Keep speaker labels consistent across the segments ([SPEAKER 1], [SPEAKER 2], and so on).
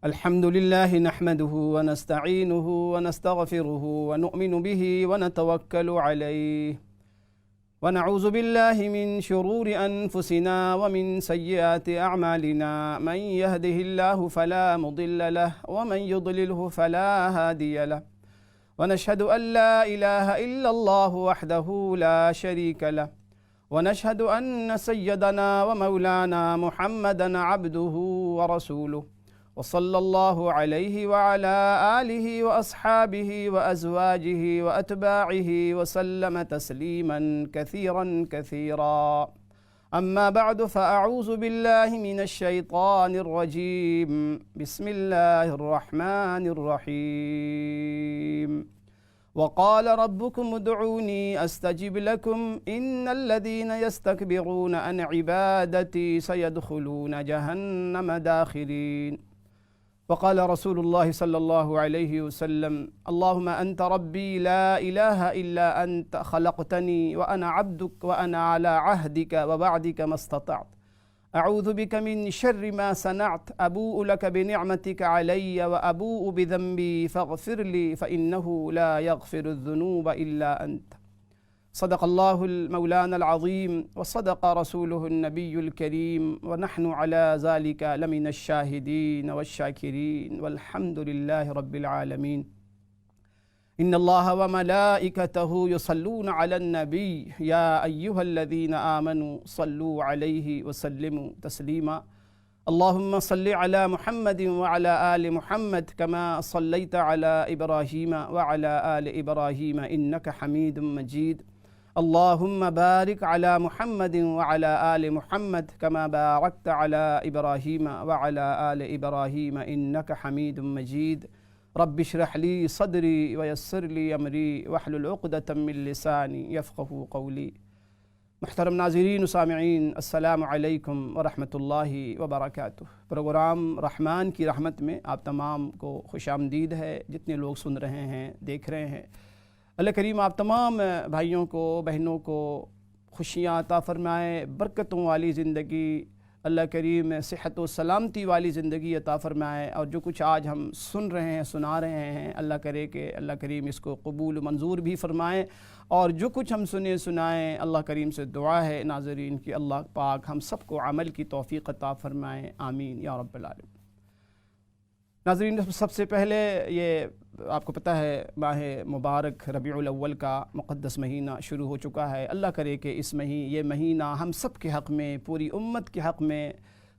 [SPEAKER 1] الحمد لله نحمده ونستعينه ونستغفره ونؤمن به ونتوكل عليه ونعوذ بالله من شرور أنفسنا ومن سيئات أعمالنا من يهده الله فلا مضل له ومن يضلله فلا هادي له ونشهد أن لا إله إلا الله وحده لا شريك له ونشهد أن سيدنا ومولانا محمدا عبده ورسوله وصلى الله عليه وعلى آله وأصحابه وأزواجه وأتباعه وسلم تسليما كثيرا كثيرا أما بعد فأعوذ بالله من الشيطان الرجيم بسم الله الرحمن الرحيم وقال ربكم ادعوني أستجب لكم إن الذين يستكبرون عن عبادتي سيدخلون جهنم داخرين وقال رسول الله صلى الله عليه وسلم اللهم أنت ربي لا إله إلا أنت خلقتني وأنا عبدك وأنا على عهدك ووعدك ما استطعت أعوذ بك من شر ما صنعت أبوء لك بنعمتك علي وأبوء بذنبي فاغفر لي فإنه لا يغفر الذنوب إلا أنت صدق الله المولانا العظيم وصدق رسوله النبي الكريم ونحن على ذلك لمن الشاهدين والشاكرين والحمد لله رب العالمين إن الله وملائكته يصلون على النبي يا أيها الذين آمنوا صلوا عليه وسلموا تسليما اللهم صل على محمد وعلى آل محمد كما صليت على إبراهيم وعلى آل إبراهيم إنك حميد مجيد اللهم بارك على محمد وعلى آل محمد كما باركت على إبراهيم وعلى آل إبراهيم إنك حميد مجيد رب اشرح لي صدري ويسر لي أمري واحلل عقدة من لساني يفقهوا قولي محترم ناظرین و سامعین السلام علیکم ورحمۃ اللہ وبرکاتہ۔ پروگرام رحمان کی رحمت میں آپ تمام کو خوش آمدید ہے۔ جتنے لوگ سن رہے ہیں دیکھ رہے ہیں، اللہ کریم آپ تمام بھائیوں کو بہنوں کو خوشیاں عطا فرمائے، برکتوں والی زندگی، اللہ کریم صحت و سلامتی والی زندگی عطا فرمائے، اور جو کچھ آج ہم سن رہے ہیں سنا رہے ہیں اللہ کرے کہ اللہ کریم اس کو قبول و منظور بھی فرمائے، اور جو کچھ ہم سنائیں اللہ کریم سے دعا ہے ناظرین کہ اللہ پاک ہم سب کو عمل کی توفیق عطا فرمائے، آمین یا رب العالمین۔ ناظرین سب سے پہلے یہ آپ کو پتہ ہے ماہ مبارک ربیع الاول کا مقدس مہینہ شروع ہو چکا ہے۔ اللہ کرے کہ اس یہ مہینہ ہم سب کے حق میں، پوری امت کے حق میں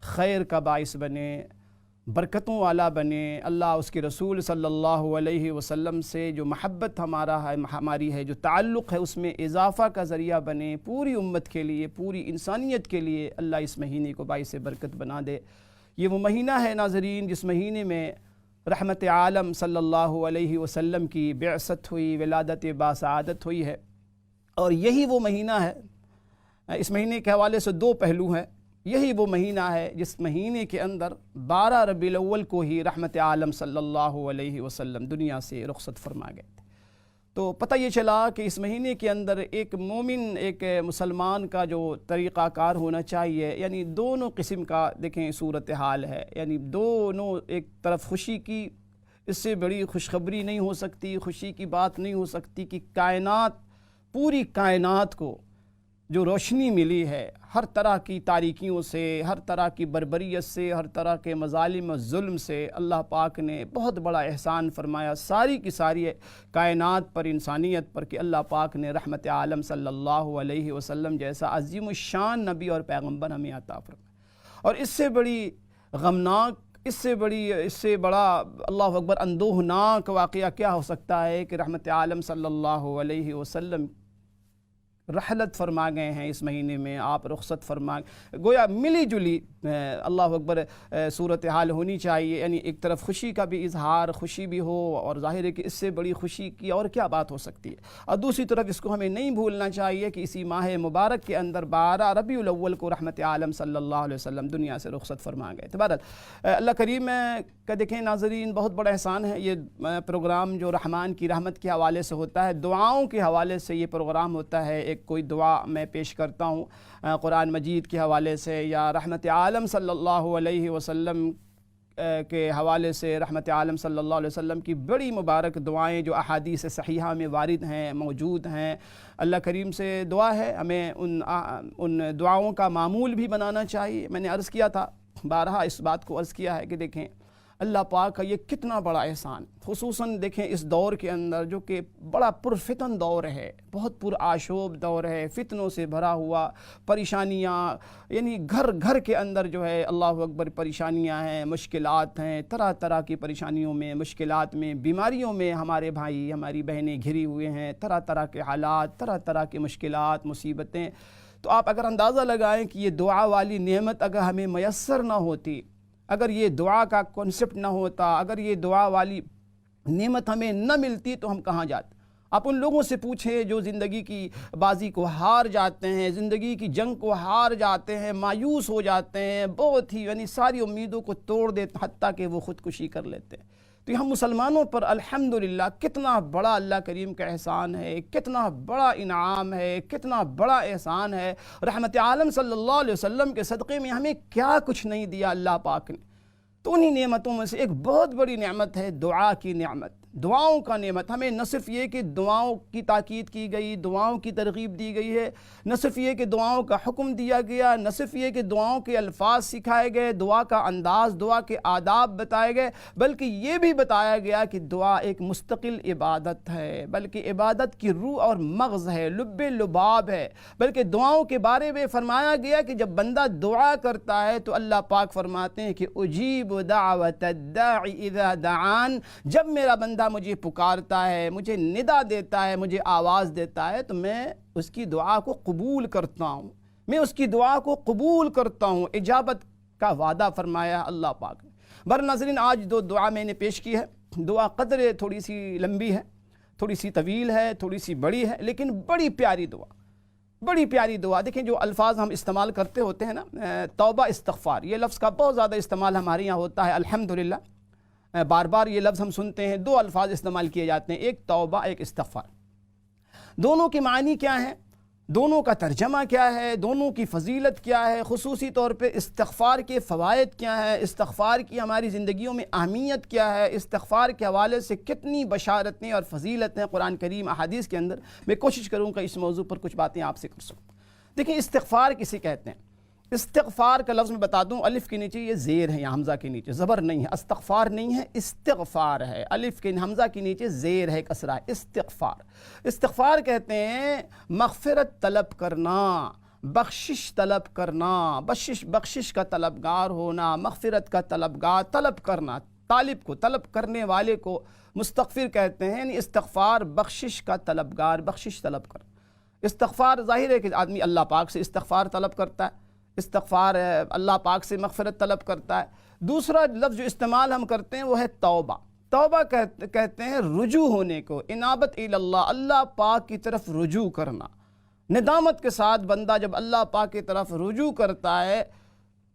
[SPEAKER 1] خیر کا باعث بنے، برکتوں والا بنے۔ اللہ اس کے رسول صلی اللہ علیہ وسلم سے جو محبت ہماری ہے، جو تعلق ہے، اس میں اضافہ کا ذریعہ بنے، پوری امت کے لیے، پوری انسانیت کے لیے اللہ اس مہینے کو باعث برکت بنا دے۔ یہ وہ مہینہ ہے ناظرین جس مہینے میں رحمت عالم صلی اللہ علیہ وسلم کی بعثت ہوئی، ولادت باسعادت ہوئی ہے، اور یہی وہ مہینہ ہے۔ اس مہینے کے حوالے سے دو پہلو ہیں۔ یہی وہ مہینہ ہے جس مہینے کے اندر 12 ربیع الاول کو ہی رحمت عالم صلی اللہ علیہ وسلم دنیا سے رخصت فرما گئے تھے۔ تو پتہ یہ چلا کہ اس مہینے کے اندر ایک مومن، ایک مسلمان کا جو طریقہ کار ہونا چاہیے، یعنی دونوں قسم کا دیکھیں صورتحال ہے، یعنی دونوں، ایک طرف خوشی کی، اس سے بڑی خوشخبری نہیں ہو سکتی، خوشی کی بات نہیں ہو سکتی کہ کائنات، پوری کائنات کو جو روشنی ملی ہے ہر طرح کی تاریکیوں سے، ہر طرح کی بربریت سے، ہر طرح کے مظالم و ظلم سے اللہ پاک نے بہت بڑا احسان فرمایا ساری کی ساری کائنات پر، انسانیت پر، کہ اللہ پاک نے رحمت عالم صلی اللہ علیہ وسلم جیسا عظیم الشان نبی اور پیغمبر ہمیں عطا فرمایا۔ اور اس سے بڑی غمناک، اس سے بڑا اللہ اکبر اندوہناک واقعہ کیا ہو سکتا ہے کہ رحمت عالم صلی اللہ علیہ وسلم رحلت فرما گئے ہیں اس مہینے میں، آپ رخصت فرما، گویا ملی جلی اللہ اکبر صورتحال ہونی چاہیے، یعنی ایک طرف خوشی کا بھی اظہار، خوشی بھی ہو، اور ظاہر ہے کہ اس سے بڑی خوشی کی اور کیا بات ہو سکتی ہے، اور دوسری طرف اس کو ہمیں نہیں بھولنا چاہیے کہ اسی ماہ مبارک کے اندر 12 ربیع الاول کو رحمت عالم صلی اللہ علیہ وسلم دنیا سے رخصت فرما گئے۔ بہرحال اللہ کریم کا دیکھیں ناظرین بہت بڑا احسان ہے، یہ پروگرام جو رحمان کی رحمت کے حوالے سے ہوتا ہے، دعاؤں کے حوالے سے یہ پروگرام ہوتا ہے، ایک کوئی دعا میں پیش کرتا ہوں قرآن مجید کے حوالے سے یا رحمت عالم صلی اللہ علیہ وسلم کے حوالے سے، رحمت عالم صلی اللہ علیہ وسلم کی بڑی مبارک دعائیں جو احادیث صحیحہ میں وارد ہیں، موجود ہیں، اللہ کریم سے دعا ہے ہمیں ان دعاؤں کا معمول بھی بنانا چاہیے۔ میں نے عرض کیا تھا، بارہا اس بات کو عرض کیا ہے کہ دیکھیں اللہ پاک کا یہ کتنا بڑا احسان، خصوصاً دیکھیں اس دور کے اندر جو کہ بڑا پرفتن دور ہے، بہت پرآشوب دور ہے، فتنوں سے بھرا ہوا، پریشانیاں، یعنی گھر گھر کے اندر جو ہے اللہ اکبر پریشانیاں ہیں، مشکلات ہیں، طرح طرح کی پریشانیوں میں، مشکلات میں، بیماریوں میں ہمارے بھائی ہماری بہنیں گھری ہوئے ہیں، طرح طرح کے حالات، طرح طرح کے مشکلات، مصیبتیں۔ تو آپ اگر اندازہ لگائیں کہ یہ دعا والی نعمت اگر ہمیں میسر نہ ہوتی، اگر یہ دعا کا کنسپٹ نہ ہوتا، اگر یہ دعا والی نعمت ہمیں نہ ملتی تو ہم کہاں جاتے؟ آپ ان لوگوں سے پوچھیں جو زندگی کی بازی کو ہار جاتے ہیں، زندگی کی جنگ کو ہار جاتے ہیں، مایوس ہو جاتے ہیں، بہت ہی یعنی ساری امیدوں کو توڑ دیتے ہیں، حتیٰ کہ وہ خودکشی کر لیتے ہیں۔ تو ہم مسلمانوں پر الحمدللہ کتنا بڑا اللہ کریم کا احسان ہے، کتنا بڑا انعام ہے، کتنا بڑا احسان ہے۔ رحمت عالم صلی اللہ علیہ وسلم کے صدقے میں ہمیں کیا کچھ نہیں دیا اللہ پاک نے۔ تو انہی نعمتوں میں سے ایک بہت بڑی نعمت ہے دعا کی نعمت، دعاؤں کا نعمت۔ ہمیں نہ صرف یہ کہ دعاؤں کی تاکید کی گئی، دعاؤں کی ترغیب دی گئی ہے، نہ صرف یہ کہ دعاؤں کا حکم دیا گیا، نہ صرف یہ کہ دعاؤں کے الفاظ سکھائے گئے، دعا کا انداز، دعا کے آداب بتائے گئے، بلکہ یہ بھی بتایا گیا کہ دعا ایک مستقل عبادت ہے، بلکہ عبادت کی روح اور مغز ہے، لب لباب ہے۔ بلکہ دعاؤں کے بارے میں فرمایا گیا کہ جب بندہ دعا کرتا ہے تو اللہ پاک فرماتے ہیں کہ اجیب دعوت الداعی اذا دعان، جب میرا بندہ مجھے پکارتا ہے، مجھے ندا دیتا ہے، مجھے آواز دیتا ہے تو میں اس کی دعا کو قبول کرتا ہوں، میں اس کی دعا کو قبول کرتا ہوں۔ اجابت کا وعدہ فرمایا اللہ پاک نے۔ برناظرین آج دو دعا میں نے پیش کی ہے، دعا قدر تھوڑی سی لمبی ہے، تھوڑی سی طویل ہے، تھوڑی سی بڑی ہے، لیکن بڑی پیاری دعا، بڑی پیاری دعا۔ دیکھیں جو الفاظ ہم استعمال کرتے ہوتے ہیں نا، توبہ استغفار، یہ لفظ کا بہت زیادہ استعمال ہمارے یہاں ہوتا ہے الحمدللہ۔ بار بار یہ لفظ ہم سنتے ہیں، دو الفاظ استعمال کیے جاتے ہیں، ایک توبہ، ایک استغفار۔ دونوں کے معنی کیا ہیں، دونوں کا ترجمہ کیا ہے، دونوں کی فضیلت کیا ہے، خصوصی طور پہ استغفار کے فوائد کیا ہیں، استغفار کی ہماری زندگیوں میں اہمیت کیا ہے، استغفار کے حوالے سے کتنی بشارتیں اور فضیلتیں قرآن کریم احادیث کے اندر، میں کوشش کروں کہ اس موضوع پر کچھ باتیں آپ سے کر سکوں۔ دیکھیں استغفار کسے کہتے ہیں؟ استغفار کا لفظ میں بتا دوں، الف کے نیچے یہ زیر ہے یا حمزہ کے نیچے، زبر نہیں ہے، استغفار نہیں ہے، استغفار ہے، الف کے حمزہ کے نیچے زیر ہے، کسرہ ہے، استغفار۔ استغفار کہتے ہیں مغفرت طلب کرنا، بخشش طلب کرنا، بخشش کا طلبگار ہونا، مغفرت کا طلبگار، طلب کرنا، طالب کو، طلب کرنے والے کو مستغفر کہتے ہیں، یعنی استغفار بخشش کا طلبگار، بخشش طلب کرنا۔ استغفار ظاہر ہے کہ آدمی اللہ پاک سے استغفار طلب کرتا ہے، استغفار اللہ پاک سے مغفرت طلب کرتا ہے۔ دوسرا لفظ جو استعمال ہم کرتے ہیں وہ ہے توبہ۔ توبہ کہتے ہیں رجوع ہونے کو، انابت اللہ، اللہ پاک کی طرف رجوع کرنا۔ ندامت کے ساتھ بندہ جب اللہ پاک کی طرف رجوع کرتا ہے،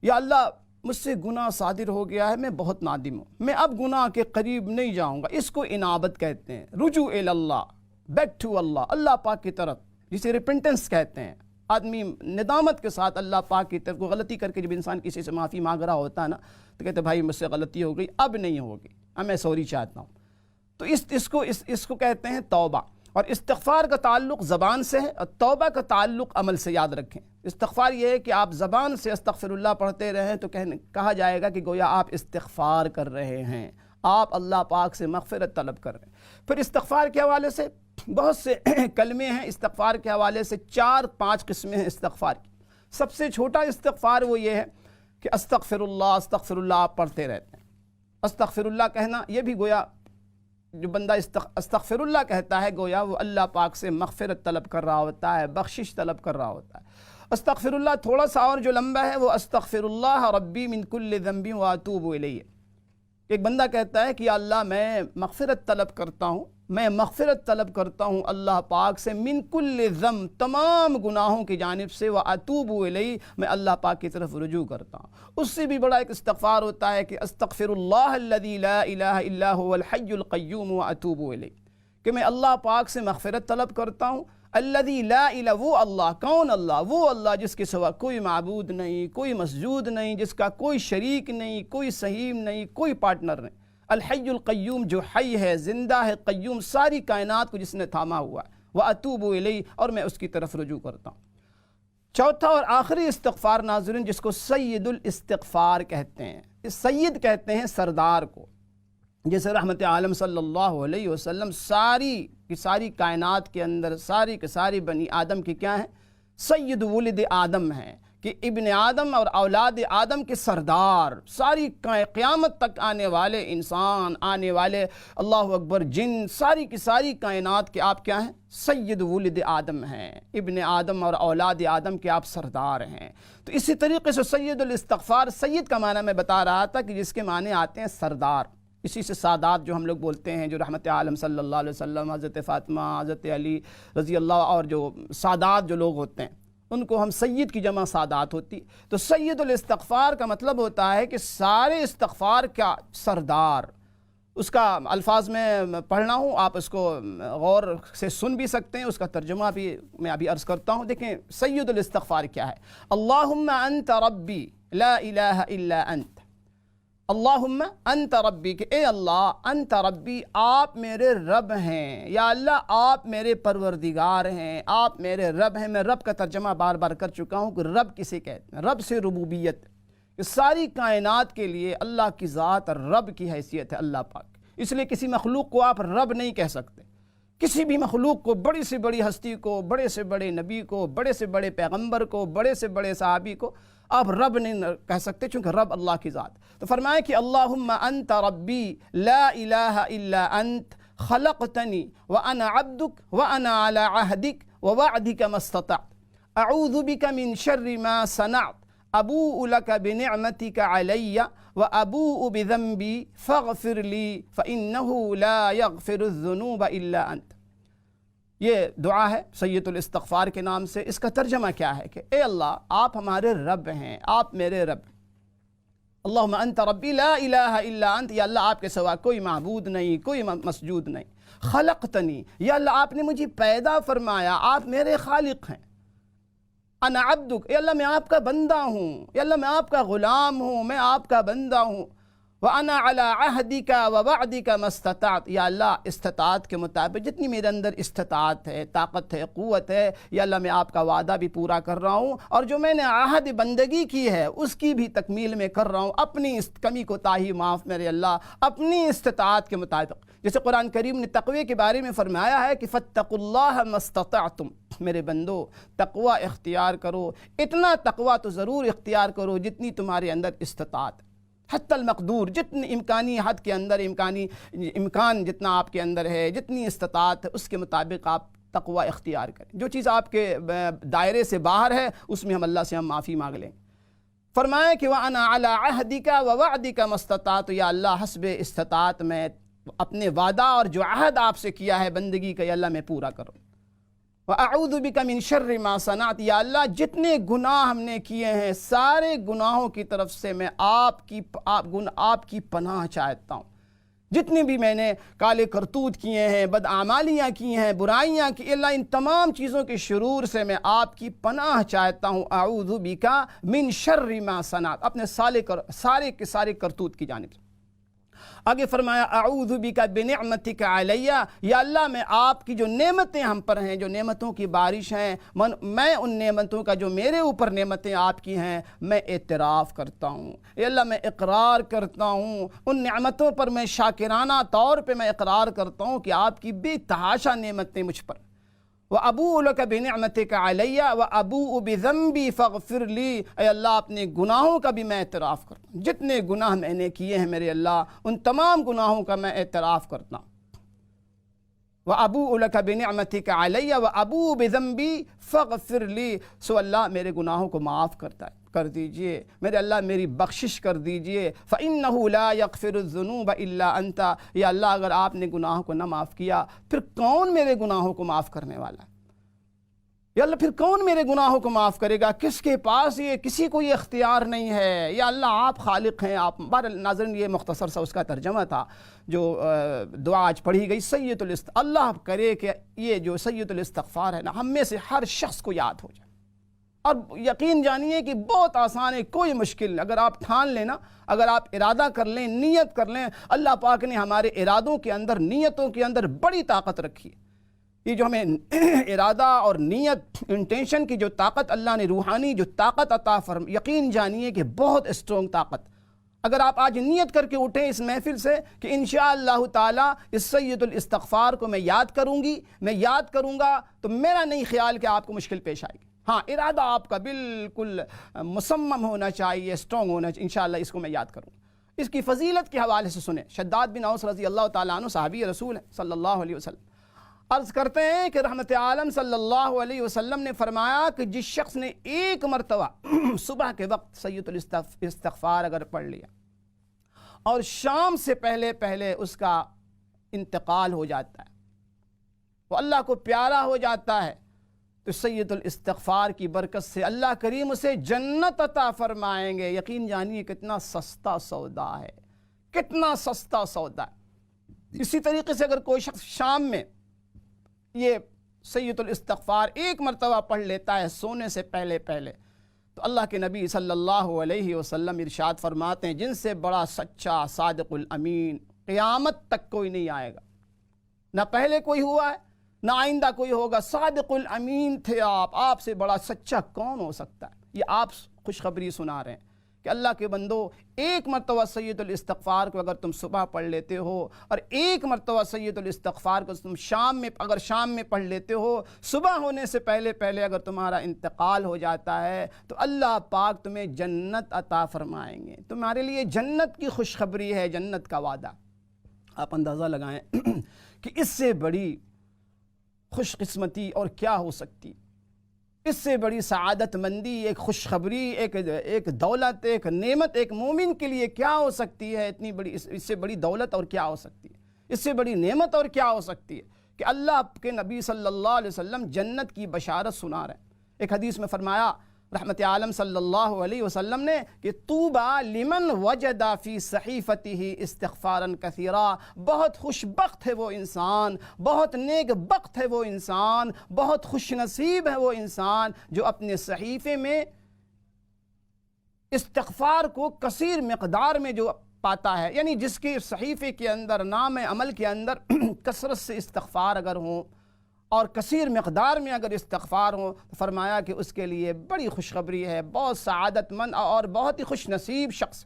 [SPEAKER 1] یا اللہ مجھ سے گناہ صادر ہو گیا ہے، میں بہت نادم ہوں، میں اب گناہ کے قریب نہیں جاؤں گا، اس کو انابت کہتے ہیں، رجوع اللہ، بیک ٹو اللہ، اللہ پاک کی طرف، جسے ریپنٹنس کہتے ہیں۔ آدمی ندامت کے ساتھ اللہ پاک کی طرف کو غلطی کر کے جب انسان کسی سے معافی مانگ رہا ہوتا ہے نا، تو کہتے ہیں بھائی مجھ سے غلطی ہو گئی، اب نہیں ہوگی، اب میں سوری چاہتا ہوں۔ تو اس کو کہتے ہیں توبہ۔ اور استغفار کا تعلق زبان سے ہے، اور توبہ کا تعلق عمل سے، یاد رکھیں۔ استغفار یہ ہے کہ آپ زبان سے استغفر اللہ پڑھتے رہیں تو کہا جائے گا کہ گویا آپ استغفار کر رہے ہیں، آپ اللہ پاک سے مغفرت طلب کر رہے ہیں۔ پھر استغفار کے حوالے سے بہت سے کلمے ہیں، استغفار کے حوالے سے 4-5 قسمیں ہیں استغفار کی۔ سب سے چھوٹا استغفار وہ یہ ہے کہ استغفر اللہ آپ پڑھتے رہتے ہیں۔ استغفر اللہ کہنا یہ بھی گویا جو بندہ استغفر اللہ کہتا ہے گویا وہ اللہ پاک سے مغفرت طلب کر رہا ہوتا ہے، بخشش طلب کر رہا ہوتا ہے۔ استغفر اللہ تھوڑا سا اور جو لمبا ہے وہ استغفر اللہ ربی من کل ذنب واتوب الیہ۔ ایک بندہ کہتا ہے کہ یا اللہ میں مغفرت طلب کرتا ہوں، میں مغفرت طلب کرتا ہوں اللہ پاک سے، من کل ذنب، تمام گناہوں کی جانب سے، واتوب الیہ، میں اللہ پاک کی طرف رجوع کرتا ہوں۔ اس سے بھی بڑا ایک استغفار ہوتا ہے کہ استغفر اللہ الذی لا الہ الا هو الحی القیوم واتوب الیہ، کہ میں اللہ پاک سے مغفرت طلب کرتا ہوں، الذی لا الہ، وہ اللہ، کون اللہ؟ وہ اللہ جس کے سوا کوئی معبود نہیں، کوئی مسجود نہیں، جس کا کوئی شریک نہیں، کوئی سہیم نہیں، کوئی پارٹنر نہیں۔ الحی القیوم، جو حی ہے، زندہ ہے، قیوم، ساری کائنات کو جس نے تھاما ہوا ہے۔ وَأَتُوبُ إِلَيْهِ، اور میں اس کی طرف رجوع کرتا ہوں۔ چوتھا اور آخری استغفار ناظرین، جس کو سید الاستغفار کہتے ہیں، اس سید کہتے ہیں سردار کو، جیسے رحمت عالم صلی اللہ علیہ وسلم ساری کی ساری کائنات کے اندر ساری کے ساری بنی آدم کے کیا ہیں؟ سید ولد آدم ہیں، کہ ابن آدم اور اولاد آدم کے سردار، ساری قیامت تک آنے والے انسان، آنے والے اللہ اکبر جن، ساری کی ساری کائنات کے آپ کیا ہیں؟ سید ولد آدم ہیں، ابن آدم اور اولاد آدم کے آپ سردار ہیں۔ تو اسی طریقے سے سید الاستغفار، سید کا معنی میں بتا رہا تھا کہ جس کے معنی آتے ہیں سردار، اسی سے سادات جو ہم لوگ بولتے ہیں، جو رحمت عالم صلی اللہ علیہ وسلم، حضرت فاطمہ، حضرت علی رضی اللہ، اور جو سادات جو لوگ ہوتے ہیں ان کو ہم سید کی جمع سادات ہوتی۔ تو سید الاستغفار کا مطلب ہوتا ہے کہ سارے استغفار کا سردار۔ اس کا الفاظ میں پڑھنا ہوں، آپ اس کو غور سے سن بھی سکتے ہیں، اس کا ترجمہ بھی میں ابھی عرض کرتا ہوں۔ دیکھیں سید الاستغفار کیا ہے؟ اللہم انت ربی لا الہ الا انت، اللہم انت ربی، کہ اے اللہ، انت ربی، آپ میرے رب ہیں، یا اللہ آپ میرے پروردگار ہیں، آپ میرے رب ہیں۔ میں رب کا ترجمہ بار بار کر چکا ہوں کہ رب کسے کہتے ہیں؟ رب سے ربوبیت، کہ ساری کائنات کے لیے اللہ کی ذات رب کی حیثیت ہے، اللہ پاک۔ اس لیے کسی مخلوق کو آپ رب نہیں کہہ سکتے، کسی بھی مخلوق کو، بڑی سے بڑی ہستی کو، بڑے سے بڑے نبی کو، بڑے سے بڑے پیغمبر کو، بڑے سے بڑے صحابی کو آپ رب نہیں کہہ سکتے، چونکہ رب اللہ کی ذات۔ تو فرمائے کہ اللہم انت ربی لا الہ الا انت خلقتنی وانا عبدک وانا علی عہدک ووعدک ما استطعت اعوذ بک من شر ما صنعت ابوء لک بنعمتک علی وابوء بذنبی فاغفر لی فانہ لا یغفر الذنوب الا انت۔ یہ دعا ہے سید الاستغفار کے نام سے۔ اس کا ترجمہ کیا ہے کہ اے اللہ آپ ہمارے رب ہیں، آپ میرے رب۔ اللہم انت ربی لا الہ الا انت، یا اللہ آپ کے سوا کوئی معبود نہیں، کوئی مسجود نہیں۔ خلقتنی، یا اللہ آپ نے مجھے پیدا فرمایا، آپ میرے خالق ہیں۔ انا عبدک، اے اللہ میں آپ کا بندہ ہوں، یا اللہ میں آپ کا غلام ہوں، میں آپ کا بندہ ہوں۔ وَأَنَا عَلَىٰ عَهْدِكَ وَوَعْدِكَ مَا اسْتَطَعْتُ، یا اللہ استطاعت کے مطابق جتنی میرے اندر استطاعت ہے، طاقت ہے، قوت ہے، یا اللہ میں آپ کا وعدہ بھی پورا کر رہا ہوں، اور جو میں نے عہد بندگی کی ہے اس کی بھی تکمیل میں کر رہا ہوں، اپنی کمی کوتاہی معاف میرے اللہ، اپنی استطاعت کے مطابق۔ جیسے قرآن کریم نے تقوی کے بارے میں فرمایا ہے کہ فَاتَّقُوا اللَّهَ مَا اسْتَطَعْتُمْ، میرے بندو تقوی اختیار کرو، اتنا تقوی تو ضرور اختیار کرو جتنی تمہارے اندر استطاعت، حتی المقدور، جتنی امکانی حد کے اندر، امکان جتنا آپ کے اندر ہے، جتنی استطاعت ہے اس کے مطابق آپ تقوی اختیار کریں۔ جو چیز آپ کے دائرے سے باہر ہے اس میں ہم اللہ سے ہم معافی مانگ لیں۔ فرمایا کہ وَأَنَا عَلَىٰ عَهْدِكَ وَوَعْدِكَ مَا اسْتَطَعْتُ، یا اللہ حسب استطاعت میں اپنے وعدہ اور جو عہد آپ سے کیا ہے بندگی کا، یا اللہ میں پورا کروں۔ وَأَعُوذُ بِكَ مِن شَرِّ مَا صَنَعْتُ، یا اللہ جتنے گناہ ہم نے کیے ہیں سارے گناہوں کی طرف سے میں آپ کی پناہ چاہتا ہوں۔ جتنی بھی میں نے کالے کرتوت کیے ہیں، بدعمالیاں کی ہیں، برائیاں کی، اللہ ان تمام چیزوں کے شرور سے میں آپ کی پناہ چاہتا ہوں۔ اعوذ بک من شر ما صنعت، اپنے سارے کے سارے کرتوت کی جانب سے۔ آگے فرمایا اعوذ بک بنعمتک علی، یا اللہ میں آپ کی جو نعمتیں ہم پر ہیں، جو نعمتوں کی بارش ہیں، میں ان نعمتوں کا جو میرے اوپر نعمتیں آپ کی ہیں میں اعتراف کرتا ہوں، یا اللہ میں اقرار کرتا ہوں ان نعمتوں پر، میں شاکرانہ طور پہ میں اقرار کرتا ہوں کہ آپ کی بے تحاشا نعمتیں مجھ پر۔ وَأَبُوءُ لَكَ بِنِعْمَتِكَ عَلَيَّ وَأَبُوءُ بِذَنبِي فَاغْفِرْ لِي، اے اللہ اپنے گناہوں کا بھی میں اعتراف کرتا ہوں، جتنے گناہ میں نے کیے ہیں میرے اللہ ان تمام گناہوں کا میں اعتراف کرتا ہوں۔ وَأَبُوءُ لَكَ بِنِعْمَتِكَ عَلَيَّ وَأَبُوءُ بِذَنبِي فَاغْفِرْ لِي، سو اللہ میرے گناہوں کو معاف کر دیجئے، میرے اللہ میری بخشش کر دیجئے۔ فَإِنَّهُ لَا يَغْفِرُ الذُّنُوبَ إِلَّا أَنْتَ، یا اللہ اگر آپ نے گناہوں کو نہ معاف کیا پھر کون میرے گناہوں کو معاف کرنے والا ہے؟ یا اللہ پھر کون میرے گناہوں کو معاف کرے گا؟ کس کے پاس یہ، کسی کو یہ اختیار نہیں ہے، یا اللہ آپ خالق ہیں آپ۔ بہرحال ناظرین یہ مختصر سا اس کا ترجمہ تھا جو دعا آج پڑھی گئی سید اللہ کرے کہ یہ جو سید الاستغفار ہے نا ہم میں سے ہر شخص کو یاد ہو جائے، اور یقین جانیے کہ بہت آسان ہے، کوئی مشکل نہیں۔ اگر آپ ٹھان لینا، اگر آپ ارادہ کر لیں، نیت کر لیں، اللہ پاک نے ہمارے ارادوں کے اندر، نیتوں کے اندر بڑی طاقت رکھی ہے۔ یہ جو ہمیں ارادہ اور نیت، انٹینشن کی جو طاقت اللہ نے روحانی جو طاقت عطا فرم، یقین جانیے کہ بہت اسٹرونگ طاقت۔ اگر آپ آج نیت کر کے اٹھیں اس محفل سے کہ انشاءاللہ تعالی اس سید الاستغفار کو میں یاد کروں گی، میں یاد کروں گا، تو میرا نہیں خیال کہ آپ کو مشکل پیش آئے گی۔ ہاں ارادہ آپ کا بالکل مصمم ہونا چاہیے، اسٹرونگ ہونا چاہیے، انشاءاللہ اس کو میں یاد کروں گا۔ اس کی فضیلت کے حوالے سے سنیں، شداد بن اوس رضی اللہ تعالیٰ عنہ صحابی رسول ہیں صلی اللہ علیہ وسلم، عرض کرتے ہیں کہ رحمت عالم صلی اللہ علیہ وسلم نے فرمایا کہ جس شخص نے ایک مرتبہ صبح کے وقت سید الاستغفار اگر پڑھ لیا اور شام سے پہلے پہلے اس کا انتقال ہو جاتا ہے، وہ اللہ کو پیارا ہو جاتا ہے، تو سید الاستغفار کی برکت سے اللہ کریم اسے جنت عطا فرمائیں گے۔ یقین جانیے کتنا سستا سودا ہے، کتنا سستا سودا ہے۔ اسی طریقے سے اگر کوئی شخص شام میں یہ سید الاستغفار ایک مرتبہ پڑھ لیتا ہے سونے سے پہلے پہلے، تو اللہ کے نبی صلی اللہ علیہ وسلم ارشاد فرماتے ہیں جن سے بڑا سچا صادق الامین قیامت تک کوئی نہیں آئے گا، نہ پہلے کوئی ہوا ہے نہ آئندہ کوئی ہوگا۔ صادق الامین تھے آپ سے بڑا سچا کون ہو سکتا ہے؟ یہ آپ خوشخبری سنا رہے ہیں کہ اللہ کے بندو ایک مرتبہ سید الاستغفار کو اگر تم صبح پڑھ لیتے ہو اور ایک مرتبہ سید الاستغفار کو تم شام میں پڑھ لیتے ہو، صبح ہونے سے پہلے پہلے اگر تمہارا انتقال ہو جاتا ہے تو اللہ پاک تمہیں جنت عطا فرمائیں گے۔ تمہارے لیے جنت کی خوشخبری ہے، جنت کا وعدہ۔ آپ اندازہ لگائیں کہ اس سے بڑی خوش قسمتی اور کیا ہو سکتی، اس سے بڑی سعادت مندی، ایک خوشخبری، ایک دولت، ایک نعمت ایک مومن کے لیے کیا ہو سکتی ہے؟ اتنی بڑی، اس سے بڑی دولت اور کیا ہو سکتی ہے؟ اس سے بڑی نعمت اور کیا ہو سکتی ہے کہ اللہ کے نبی صلی اللہ علیہ وسلم جنت کی بشارت سنا رہے ہیں۔ ایک حدیث میں فرمایا رحمت عالم صلی اللہ علیہ وسلم نے کہ طوبیٰ لمن وجد فی صحیفته استغفارا کثیرا، بہت خوش بخت ہے وہ انسان، بہت نیک بخت ہے وہ انسان، بہت خوش نصیب ہے وہ انسان جو اپنے صحیفے میں استغفار کو کثیر مقدار میں جو پاتا ہے، یعنی جس کے صحیفے کے اندر، نام عمل کے اندر کثرت سے استغفار اگر ہوں اور کثیر مقدار میں اگر استغفار ہوں، تو فرمایا کہ اس کے لیے بڑی خوشخبری ہے، بہت سعادت مند اور بہت ہی خوش نصیب شخص۔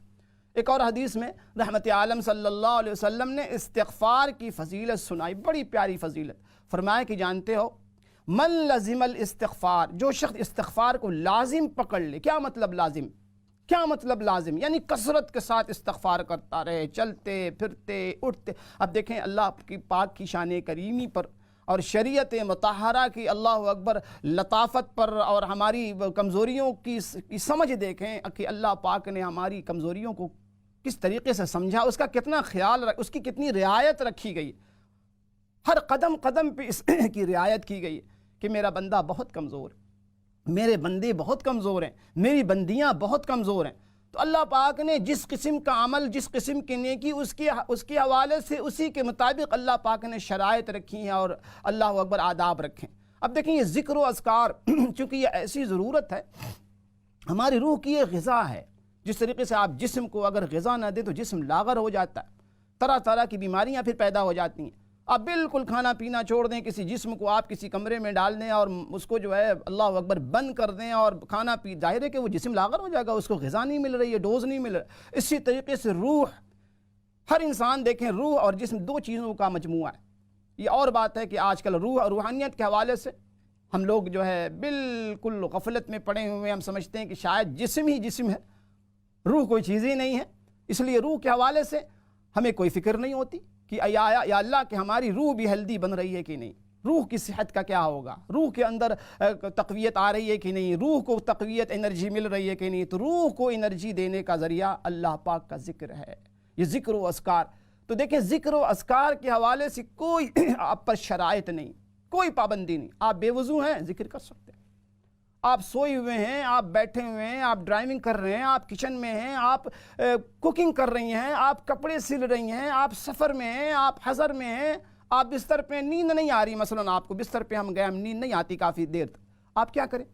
[SPEAKER 1] ایک اور حدیث میں رحمت عالم صلی اللہ علیہ وسلم نے استغفار کی فضیلت سنائی، بڑی پیاری فضیلت۔ فرمایا کہ جانتے ہو من لزم الاستغفار، جو شخص استغفار کو لازم پکڑ لے۔ کیا مطلب لازم؟ کیا مطلب لازم؟ یعنی کثرت کے ساتھ استغفار کرتا رہے، چلتے پھرتے اٹھتے۔ اب دیکھیں اللہ کی پاک کی شان کریمی پر اور شریعت مطہرہ کی اللہ اکبر لطافت پر اور ہماری کمزوریوں کی سمجھ دیکھیں کہ اللہ پاک نے ہماری کمزوریوں کو کس طریقے سے سمجھا، اس کا کتنا خیال رکھ، اس کی کتنی رعایت رکھی گئی، ہر قدم قدم پہ اس کی رعایت کی گئی کہ میرا بندہ بہت کمزور ہے، میرے بندے بہت کمزور ہیں، میری بندیاں بہت کمزور ہیں۔ تو اللہ پاک نے جس قسم کا عمل، جس قسم کی نیکی، اس کے حوالے سے اسی کے مطابق اللہ پاک نے شرائط رکھی ہیں اور اللہ اکبر آداب رکھیں۔ اب دیکھیں یہ ذکر و اذکار چونکہ یہ ایسی ضرورت ہے، ہماری روح کی یہ غذا ہے۔ جس طریقے سے آپ جسم کو اگر غذا نہ دے تو جسم لاغر ہو جاتا ہے، طرح طرح کی بیماریاں پھر پیدا ہو جاتی ہیں۔ آپ بالکل کھانا پینا چھوڑ دیں، کسی جسم کو آپ کسی کمرے میں ڈال دیں اور اس کو جو ہے اللہ اکبر بند کر دیں اور کھانا ظاہر ہے کہ وہ جسم لاغر ہو جائے گا، اس کو غذا نہیں مل رہی ہے، ڈوز نہیں مل رہا۔ اسی طریقے سے روح، ہر انسان دیکھیں روح اور جسم دو چیزوں کا مجموعہ ہے۔ یہ اور بات ہے کہ آج کل روح اور روحانیت کے حوالے سے ہم لوگ جو ہے بالکل غفلت میں پڑے ہوئے ہیں، ہم سمجھتے ہیں کہ شاید جسم ہی جسم ہے، روح کوئی چیز ہی نہیں ہے۔ اس لیے روح کے حوالے سے ہمیں کوئی فکر نہیں ہوتی کہ یا اللہ کہ ہماری روح بھی ہیلدی بن رہی ہے کہ نہیں، روح کی صحت کا کیا ہوگا، روح کے اندر تقویت آ رہی ہے کہ نہیں، روح کو تقویت انرجی مل رہی ہے کہ نہیں۔ تو روح کو انرجی دینے کا ذریعہ اللہ پاک کا ذکر ہے، یہ ذکر و اذکار۔ تو دیکھیں ذکر و اذکار کے حوالے سے کوئی آپ پر شرائط نہیں، کوئی پابندی نہیں، آپ بے وضو ہیں ذکر کر سکتے ہیں، آپ سوئے ہوئے ہیں، آپ بیٹھے ہوئے ہیں، آپ ڈرائیونگ کر رہے ہیں، آپ کچن میں ہیں، آپ کوکنگ کر رہی ہیں، آپ کپڑے سل رہی ہیں، آپ سفر میں ہیں، آپ حضر میں ہیں، آپ بستر پہ، نیند نہیں آ رہی، مثلا آپ کو بستر پہ ہم گئے، ہم نیند نہیں آتی کافی دیر تک، آپ کیا کریں؟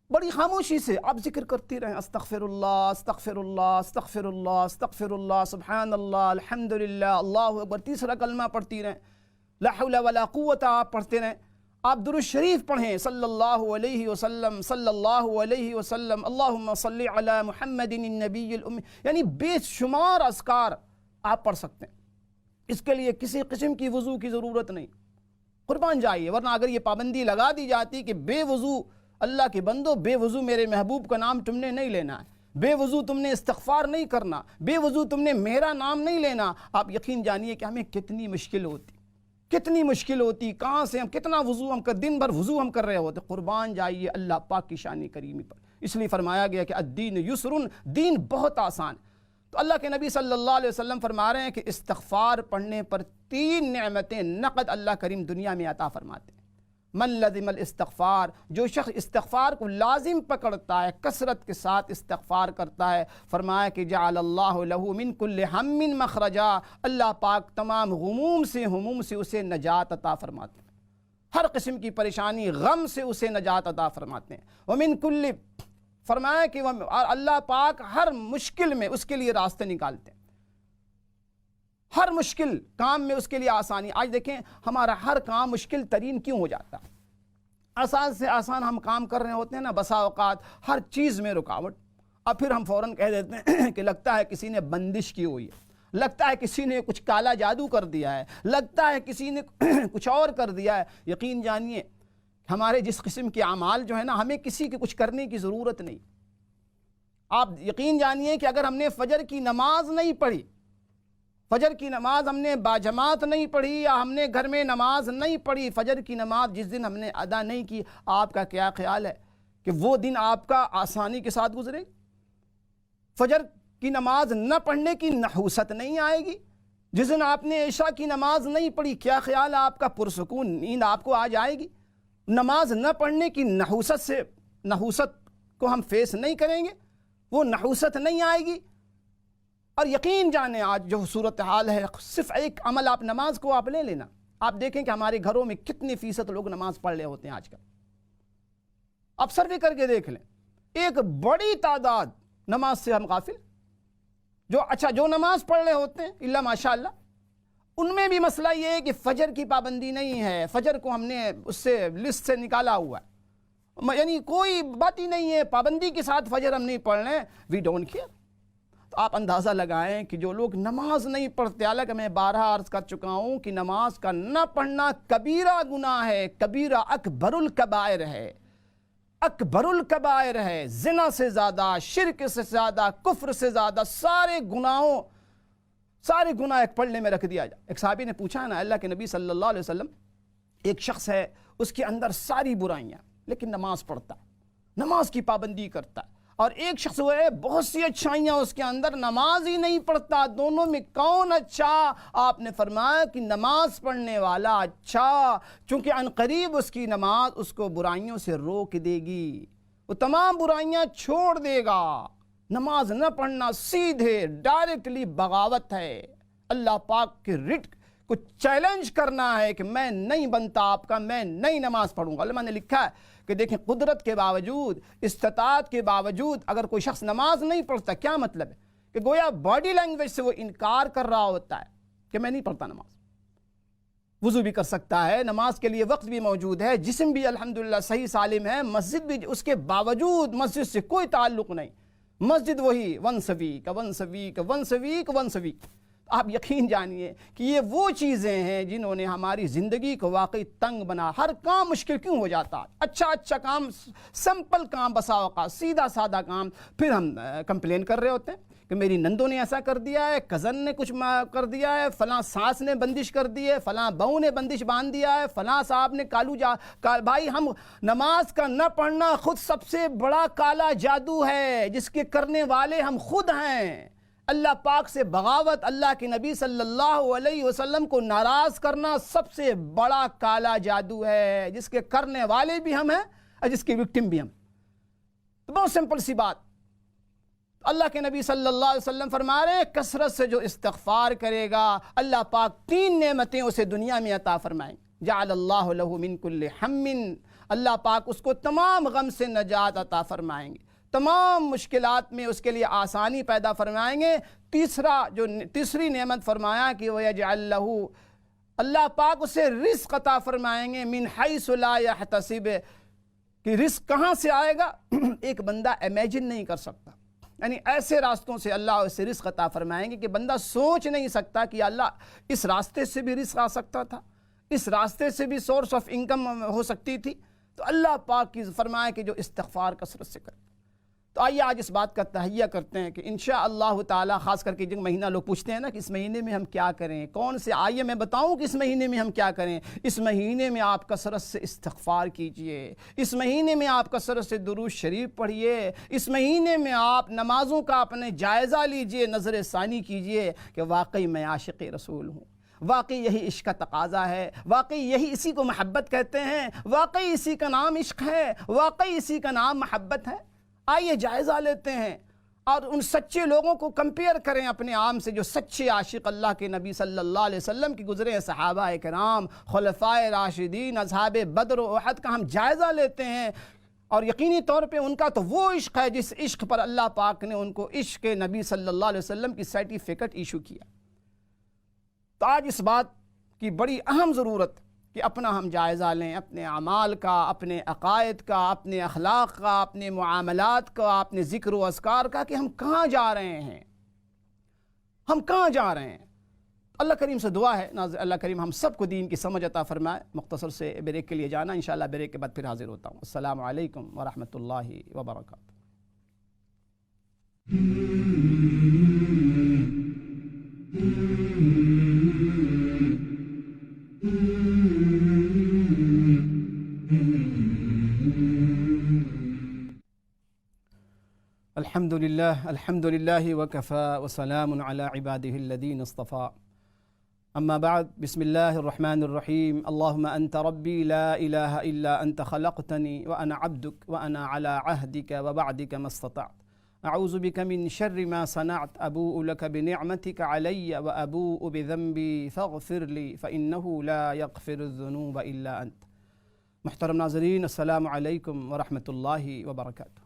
[SPEAKER 1] بڑی خاموشی سے آپ ذکر کرتی رہیں، استغفر اللہ استغفر اللہ استغفر اللہ استغفر اللہ، سبحان اللہ، الحمدللہ، اللہ اکبر، تیسرا کلمہ پڑھتی رہیں، لا حول ولا قوت آپ پڑھتے رہیں، آپ درود شریف پڑھیں صلی اللہ علیہ وسلم، صلی اللہ علیہ وسلم، اللہم صلی علی محمد النبی الامی، یعنی بے شمار اذکار آپ پڑھ سکتے ہیں۔ اس کے لیے کسی قسم کی وضو کی ضرورت نہیں، قربان جائیے، ورنہ اگر یہ پابندی لگا دی جاتی کہ بے وضو، اللہ کے بندو بے وضو میرے محبوب کا نام تم نے نہیں لینا ہے، بے وضو تم نے استغفار نہیں کرنا، بے وضو تم نے میرا نام نہیں لینا، آپ یقین جانیے کہ ہمیں کتنی مشکل ہوتی، کتنی مشکل ہوتی، کہاں سے ہم کتنا وضو ہم کر، دن بھر وضو ہم کر رہے ہوتے۔ قربان جائیے اللہ پاک کی شان کریمی پر، اس لیے فرمایا گیا کہ الدین یسرن، دین بہت آسان۔ تو اللہ کے نبی صلی اللہ علیہ وسلم فرما رہے ہیں کہ استغفار پڑھنے پر 3 نعمتیں نقد اللہ کریم دنیا میں عطا فرماتے ہیں۔ من لزم الاستغفار، جو شخص استغفار کو لازم پکڑتا ہے، کثرت کے ساتھ استغفار کرتا ہے، فرمایا کہ جعل اللہ له من کل ہم مخرجا، اللہ پاک تمام غموم سے، ہموم سے اسے نجات عطا فرماتے ہیں، ہر قسم کی پریشانی، غم سے اسے نجات عطا فرماتے ہیں۔ ومن کل، فرمایا کہ اللہ پاک ہر مشکل میں اس کے لیے راستے نکالتے ہیں، ہر مشکل کام میں اس کے لیے آسانی۔ آج دیکھیں ہمارا ہر کام مشکل ترین کیوں ہو جاتا ہے؟ آسان سے آسان ہم کام کر رہے ہوتے ہیں نا، بسا اوقات ہر چیز میں رکاوٹ، اب پھر ہم فوراً کہہ دیتے ہیں کہ لگتا ہے کسی نے بندش کی ہوئی ہے، لگتا ہے کسی نے کچھ کالا جادو کر دیا ہے، لگتا ہے کسی نے کچھ اور کر دیا ہے۔ یقین جانیے ہمارے جس قسم کے اعمال جو ہے نا، ہمیں کسی کے کچھ کرنے کی ضرورت نہیں۔ آپ یقین جانیے کہ اگر ہم نے فجر کی نماز نہیں پڑھی، فجر کی نماز ہم نے باجماعت نہیں پڑھی، یا ہم نے گھر میں نماز نہیں پڑھی، فجر کی نماز جس دن ہم نے ادا نہیں کی، آپ کا کیا خیال ہے کہ وہ دن آپ کا آسانی کے ساتھ گزرے؟ فجر کی نماز نہ پڑھنے کی نحوست نہیں آئے گی؟ جس دن آپ نے عشاء کی نماز نہیں پڑھی، کیا خیال ہے آپ کا پرسکون نیند آپ کو آ جائے گی؟ نماز نہ پڑھنے کی نحوست کو ہم فیس نہیں کریں گے، وہ نحوست نہیں آئے گی۔ اور یقین جانیں آج جو صورتحال ہے، صرف ایک عمل آپ نماز کو آپ لے لینا، آپ دیکھیں کہ ہمارے گھروں میں کتنے فیصد لوگ نماز پڑھ رہے ہوتے ہیں آج کل، آپ سروے کر کے دیکھ لیں، ایک بڑی تعداد نماز سے ہم غافل، جو نماز پڑھ رہے ہوتے ہیں الا ماشاءاللہ، ان میں بھی مسئلہ یہ ہے کہ فجر کی پابندی نہیں ہے، فجر کو ہم نے اس سے لسٹ سے نکالا ہوا ہے، یعنی کوئی بات ہی نہیں ہے، پابندی کے ساتھ فجر ہم نہیں پڑھ رہے ہیں، وی ڈونٹ کیئر۔ تو آپ اندازہ لگائیں کہ جو لوگ نماز نہیں پڑھتے، حالانکہ میں بارہا عرض کر چکا ہوں کہ نماز کا نہ پڑھنا کبیرہ گناہ ہے، کبیرہ اکبر الکبائر ہے، اکبر الکبائر ہے، زنا سے زیادہ، شرک سے زیادہ، کفر سے زیادہ، سارے گناہ ایک پلڑے میں رکھ دیا جائے۔ ایک صحابی نے پوچھا نا اللہ کے نبی صلی اللہ علیہ وسلم، ایک شخص ہے اس کے اندر ساری برائیاں لیکن نماز پڑھتا ہے، نماز کی پابندی کرتا ہے، اور ایک شخص وہ ہے بہت سی اچھائیاں اس کے اندر، نماز ہی نہیں پڑھتا، دونوں میں کون اچھا؟ آپ نے فرمایا کہ نماز پڑھنے والا اچھا، چونکہ عنقریب اس کی نماز اس کو برائیوں سے روک دے گی، وہ تمام برائیاں چھوڑ دے گا۔ نماز نہ پڑھنا سیدھے ڈائریکٹلی بغاوت ہے، اللہ پاک کے رٹ کو چیلنج کرنا ہے کہ میں نہیں بنتا آپ کا، میں نہیں نماز پڑھوں گا۔ علماء نے لکھا ہے کہ دیکھیں قدرت کے باوجود، استطاعت کے باوجود اگر کوئی شخص نماز نہیں پڑھتا، کیا مطلب ہے کہ گویا باڈی لینگویج سے وہ انکار کر رہا ہوتا ہے کہ میں نہیں پڑھتا نماز۔ وضو بھی کر سکتا ہے، نماز کے لیے وقت بھی موجود ہے، جسم بھی الحمدللہ صحیح سالم ہے، مسجد بھی، اس کے باوجود مسجد سے کوئی تعلق نہیں، مسجد وہی ونس ویک۔ آپ یقین جانیے کہ یہ وہ چیزیں ہیں جنہوں نے ہماری زندگی کو واقعی تنگ بنا۔ ہر کام مشکل کیوں ہو جاتا ہے؟ اچھا کام، سمپل کام، بسا اوقات سیدھا سادہ کام، پھر ہم کمپلین کر رہے ہوتے ہیں کہ میری نندوں نے ایسا کر دیا ہے، کزن نے کچھ کر دیا ہے، فلاں ساس نے بندش کر دی ہے، فلاں بہو نے بندش باندھ دیا ہے، فلاں صاحب نے بھائی ہم نماز کا نہ پڑھنا خود سب سے بڑا کالا جادو ہے جس کے کرنے والے ہم خود ہیں۔ اللہ پاک سے بغاوت، اللہ کے نبی صلی اللہ علیہ وسلم کو ناراض کرنا سب سے بڑا کالا جادو ہے جس کے کرنے والے بھی ہم ہیں اور جس کی وکٹم بھی ہم. تو بہت سمپل سی بات. اللہ کے نبی صلی اللہ علیہ وسلم فرما رہے ہیں کثرت سے جو استغفار کرے گا اللہ پاک 3 نعمتیں اسے دنیا میں عطا فرمائیں. جعل اللہ لہ من کل ہم، اللہ پاک اس کو تمام غم سے نجات عطا فرمائیں گے، تمام مشکلات میں اس کے لیے آسانی پیدا فرمائیں گے. تیسری نعمت فرمایا کہ وَيَجْعَلْ لَهُ، اللہ پاک اسے رزق عطا فرمائیں گے من حیث لا یحتسب، کہ رزق کہاں سے آئے گا ایک بندہ امیجن نہیں کر سکتا. یعنی ایسے راستوں سے اللہ اسے رزق عطا فرمائیں گے کہ بندہ سوچ نہیں سکتا کہ اللہ اس راستے سے بھی رزق آ سکتا تھا، اس راستے سے بھی سورس آف انکم ہو سکتی تھی. تو اللہ پاک کی فرمائے کہ جو استغفار کثرت سے کرے. تو آئیے آج اس بات کا تہیہ کرتے ہیں کہ انشاءاللہ تعالی، خاص کر کے جو مہینہ لوگ پوچھتے ہیں نا کہ اس مہینے میں ہم کیا کریں، کون سے، آئیے میں بتاؤں کہ اس مہینے میں ہم کیا کریں. اس مہینے میں آپ کثرت سے استغفار کیجئے، اس مہینے میں آپ کثرت سے درود شریف پڑھیے، اس مہینے میں آپ نمازوں کا اپنے جائزہ لیجئے، نظر ثانی کیجئے کہ واقعی میں عاشق رسول ہوں، واقعی یہی عشق کا تقاضا ہے، واقعی یہی اسی کو محبت کہتے ہیں، واقعی اسی کا نام عشق ہے، واقعی اسی کا نام محبت ہے. آئیے جائزہ لیتے ہیں اور ان سچے لوگوں کو کمپیئر کریں اپنے عام سے، جو سچے عاشق اللہ کے نبی صلی اللہ علیہ وسلم کی گزرے ہیں، صحابہ کرام، خلفائے راشدین، اصحاب بدر و احد کا ہم جائزہ لیتے ہیں. اور یقینی طور پہ ان کا تو وہ عشق ہے جس عشق پر اللہ پاک نے ان کو عشق نبی صلی اللہ علیہ وسلم کی سرٹیفکیٹ ایشو کیا. تو آج اس بات کی بڑی اہم ضرورت کہ اپنا ہم جائزہ لیں، اپنے اعمال کا، اپنے عقائد کا، اپنے اخلاق کا، اپنے معاملات کا، اپنے ذکر و اذکار کا، کہ ہم کہاں جا رہے ہیں، ہم کہاں جا رہے ہیں. اللہ کریم سے دعا ہے اللہ کریم ہم سب کو دین کی سمجھ عطا فرمائے. مختصر سے بریک کے لیے جانا، انشاءاللہ بریک کے بعد پھر حاضر ہوتا ہوں. السلام علیکم ورحمۃ اللہ وبرکاتہ. الحمد لله وكفى وسلام على عباده الذين اصطفى. أما بعد، بسم الله الرحمن الرحيم. اللهم أنت ربي لا إله إلا أنت خلقتني وأنا عبدك وأنا على عهدك ووعدك ما استطعت. أعوذ بك من شر ما صنعت، أبوء لك بنعمتك علي وأبوء بذنبي فاغفر لي فإنه لا يغفر الذنوب إلا أنت. محترم ناظرین، السلام علیکم ورحمۃ اللہ وبرکاتہ.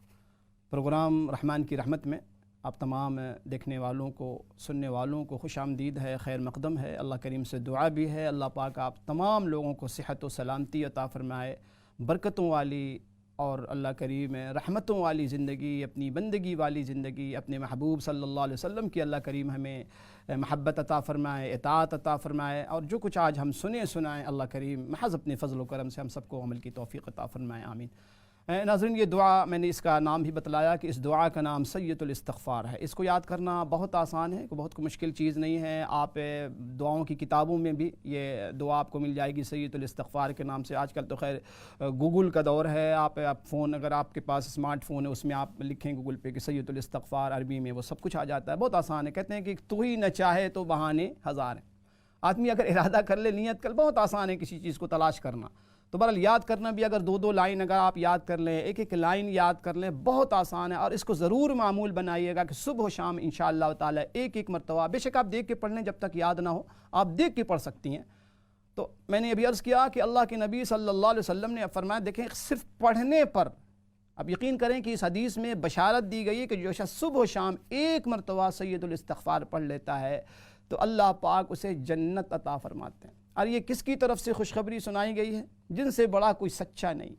[SPEAKER 1] پروگرام رحمان کی رحمت میں آپ تمام دیکھنے والوں کو، سننے والوں کو خوش آمدید ہے، خیر مقدم ہے. اللہ کریم سے دعا بھی ہے اللہ پاک آپ تمام لوگوں کو صحت و سلامتی عطا فرمائے، برکتوں والی اور اللہ کریم رحمتوں والی زندگی، اپنی بندگی والی زندگی، اپنے محبوب صلی اللہ علیہ وسلم کی اللہ کریم ہمیں محبت عطا فرمائے، اطاعت عطا فرمائے، اور جو کچھ آج ہم سنائیں اللہ کریم محض اپنے فضل و کرم سے ہم سب کو عمل کی توفیق عطا فرمائے. آمین. ناظرین، یہ دعا میں نے اس کا نام بھی بتلایا کہ اس دعا کا نام سید الاستغفار ہے. اس کو یاد کرنا بہت آسان ہے، بہت کوئی مشکل چیز نہیں ہے. آپ دعاؤں کی کتابوں میں بھی یہ دعا آپ کو مل جائے گی سید الاستغفار کے نام سے. آج کل تو خیر گوگل کا دور ہے، آپ فون، اگر آپ کے پاس اسمارٹ فون ہے، اس میں آپ لکھیں گوگل پہ کہ سید الاستغفار عربی میں، وہ سب کچھ آ جاتا ہے. بہت آسان ہے. کہتے ہیں کہ تو ہی نہ چاہے تو بہانے ہزار ہیں. آدمی اگر ارادہ کر لے، نیت کر، بہت آسان ہے کسی چیز کو تلاش کرنا. تو بہرحال یاد کرنا بھی، اگر 2 لائن اگر آپ یاد کر لیں، ایک لائن یاد کر لیں، بہت آسان ہے. اور اس کو ضرور معمول بنائیے گا کہ صبح و شام انشاءاللہ تعالی ایک مرتبہ، بے شک آپ دیکھ کے پڑھ لیں، جب تک یاد نہ ہو آپ دیکھ کے پڑھ سکتی ہیں. تو میں نے ابھی عرض کیا کہ اللہ کے نبی صلی اللہ علیہ وسلم نے فرمایا، دیکھیں صرف پڑھنے پر، اب یقین کریں کہ اس حدیث میں بشارت دی گئی ہے کہ جو شخص صبح و شام ایک مرتبہ سید الاستغفار پڑھ لیتا ہے تو اللہ پاک اسے جنت عطا فرماتے ہیں. اور یہ کس کی طرف سے خوشخبری سنائی گئی ہے؟ جن سے بڑا کوئی سچا نہیں،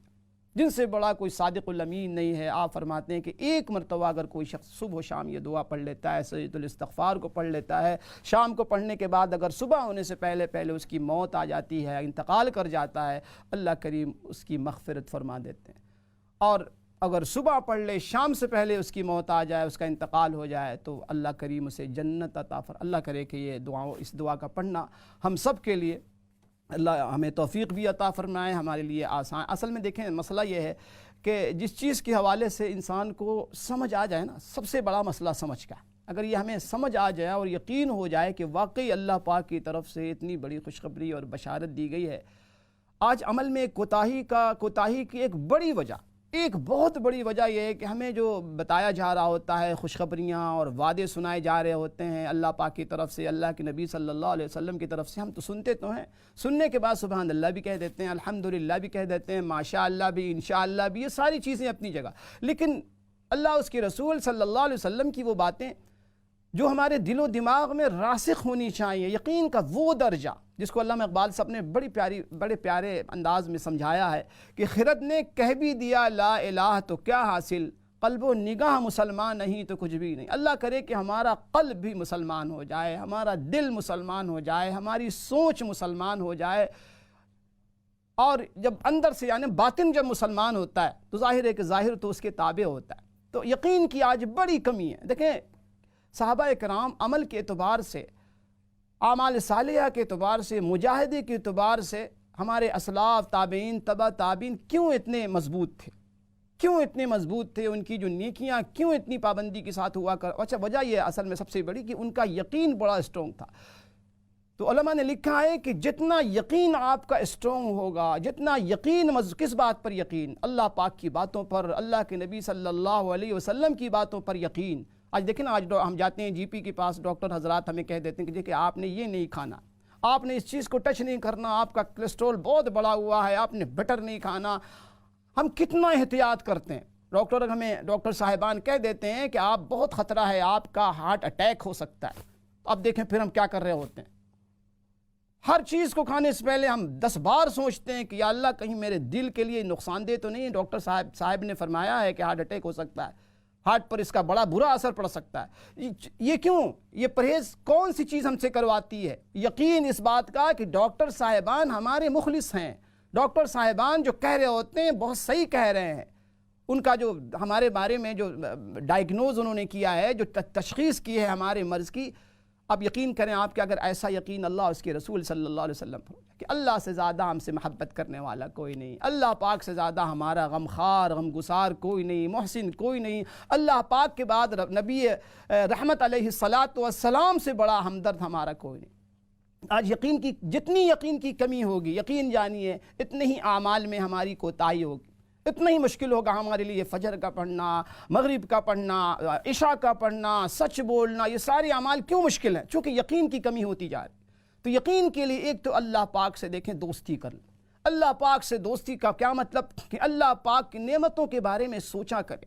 [SPEAKER 1] جن سے بڑا کوئی صادق الامین نہیں ہے. آپ فرماتے ہیں کہ ایک مرتبہ اگر کوئی شخص صبح و شام یہ دعا پڑھ لیتا ہے، سید الاستغفار کو پڑھ لیتا ہے، شام کو پڑھنے کے بعد اگر صبح ہونے سے پہلے اس کی موت آ جاتی ہے، انتقال کر جاتا ہے، اللہ کریم اس کی مغفرت فرما دیتے ہیں. اور اگر صبح پڑھ لے، شام سے پہلے اس کی موت آ جائے، اس کا انتقال ہو جائے، تو اللہ کریم اسے جنت عطا اللہ کرے کہ یہ اس دعا کا پڑھنا ہم سب کے لیے اللہ ہمیں توفیق بھی عطا فرمائے، ہمارے لیے آسان. اصل میں دیکھیں مسئلہ یہ ہے کہ جس چیز کے حوالے سے انسان کو سمجھ آ جائے نا، سب سے بڑا مسئلہ سمجھ کا. اگر یہ ہمیں سمجھ آ جائے اور یقین ہو جائے کہ واقعی اللہ پاک کی طرف سے اتنی بڑی خوشخبری اور بشارت دی گئی ہے، آج عمل میں کوتاہی کی ایک بہت بڑی وجہ یہ ہے کہ ہمیں جو بتایا جا رہا ہوتا ہے، خوشخبریاں اور وعدے سنائے جا رہے ہوتے ہیں اللہ پاک کی طرف سے، اللہ کے نبی صلی اللہ علیہ وسلم کی طرف سے، ہم تو سنتے تو ہیں، سننے کے بعد سبحان اللہ بھی کہہ دیتے ہیں، الحمدللہ بھی کہہ دیتے ہیں، ماشاءاللہ بھی، انشاءاللہ بھی، یہ ساری چیزیں اپنی جگہ، لیکن اللہ اس کے رسول صلی اللہ علیہ وسلم کی وہ باتیں جو ہمارے دل و دماغ میں راسخ ہونی چاہیے، یقین کا وہ درجہ جس کو علامہ اقبال صاحب نے بڑے پیارے انداز میں سمجھایا ہے کہ خرد نے کہہ بھی دیا لا الہ تو کیا حاصل، قلب و نگاہ مسلمان نہیں تو کچھ بھی نہیں۔ اللہ کرے کہ ہمارا قلب بھی مسلمان ہو جائے، ہمارا دل مسلمان ہو جائے، ہماری سوچ مسلمان ہو جائے، اور جب اندر سے یعنی باطن جب مسلمان ہوتا ہے تو ظاہر ہے کہ ظاہر تو اس کے تابع ہوتا ہے۔ تو یقین کی آج بڑی کمی ہے۔ دیکھیں صحابہ کرام عمل کے اعتبار سے، اعمال صالحہ کے اعتبار سے، مجاہدے کے اعتبار سے ہمارے اسلاف، تابعین، تبع تابعین کیوں اتنے مضبوط تھے، ان کی جو نیکیاں کیوں اتنی پابندی کے ساتھ ہوا اچھا وجہ یہ اصل میں سب سے بڑی کہ ان کا یقین بڑا اسٹرونگ تھا۔ تو علماء نے لکھا ہے کہ جتنا یقین آپ کا اسٹرونگ ہوگا، جتنا یقین کس بات پر یقین، اللہ پاک کی باتوں پر، اللہ کے نبی صلی اللہ علیہ وسلم کی باتوں پر یقین۔ آج دیکھیں نا، آج ہم جاتے ہیں جی پی کے پاس، ڈاکٹر حضرات ہمیں کہہ دیتے ہیں کہ دیکھیں آپ نے یہ نہیں کھانا، آپ نے اس چیز کو ٹچ نہیں کرنا، آپ کا کولیسٹرول بہت بڑا ہوا ہے، آپ نے بٹر نہیں کھانا۔ ہم کتنا احتیاط کرتے ہیں، ڈاکٹر صاحبان کہہ دیتے ہیں کہ آپ بہت خطرہ ہے، آپ کا ہارٹ اٹیک ہو سکتا ہے۔ اب دیکھیں پھر ہم کیا کر رہے ہوتے ہیں، ہر چیز کو کھانے سے پہلے ہم 10 بار سوچتے ہیں کہ یا اللہ کہیں میرے دل کے لیے نقصان دہ تو نہیں ہے۔ ڈاکٹر صاحب نے فرمایا ہے کہ ہارٹ اٹیک ہو سکتا ہے، ہارٹ پر اس کا بڑا برا اثر پڑ سکتا ہے۔ یہ کیوں؟ یہ پرہیز کون سی چیز ہم سے کرواتی ہے؟ یقین اس بات کا کہ ڈاکٹر صاحبان ہمارے مخلص ہیں، ڈاکٹر صاحبان جو کہہ رہے ہوتے ہیں بہت صحیح کہہ رہے ہیں، ان کا جو ہمارے بارے میں جو ڈائگنوز انہوں نے کیا ہے، جو تشخیص کی ہے ہمارے مرض کی، اب یقین کریں آپ کہ اگر ایسا یقین اللہ اس کے رسول صلی اللہ علیہ وسلم ہو کہ اللہ سے زیادہ ہم سے محبت کرنے والا کوئی نہیں، اللہ پاک سے زیادہ ہمارا غمخوار غمگسار کوئی نہیں، محسن کوئی نہیں، اللہ پاک کے بعد نبی رحمت علیہ السلام سے بڑا ہمدرد ہمارا کوئی نہیں۔ آج جتنی یقین کی کمی ہوگی، یقین جانیے اتنے ہی اعمال میں ہماری کوتاہی ہوگی، اتنا ہی مشکل ہوگا ہمارے لیے فجر کا پڑھنا، مغرب کا پڑھنا، عشاء کا پڑھنا، سچ بولنا، یہ سارے اعمال کیوں مشکل ہیں؟ چونکہ یقین کی کمی ہوتی جا رہی۔ تو یقین کے لیے ایک تو اللہ پاک سے دیکھیں دوستی کر لیں۔ اللہ پاک سے دوستی کا کیا مطلب؟ کہ اللہ پاک کی نعمتوں کے بارے میں سوچا کریں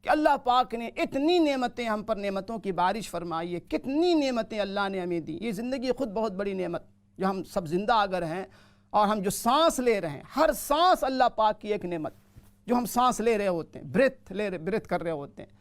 [SPEAKER 1] کہ اللہ پاک نے اتنی نعمتیں ہم پر، نعمتوں کی بارش فرمائی ہے، کتنی نعمتیں اللہ نے ہمیں دی۔ یہ زندگی خود بہت بڑی نعمت، جو ہم سب زندہ اگر ہیں اور ہم جو سانس لے رہے ہیں، ہر سانس اللہ پاک کی ایک نعمت، جو ہم سانس لے رہے ہوتے ہیں، بریتھ کر رہے ہوتے ہیں۔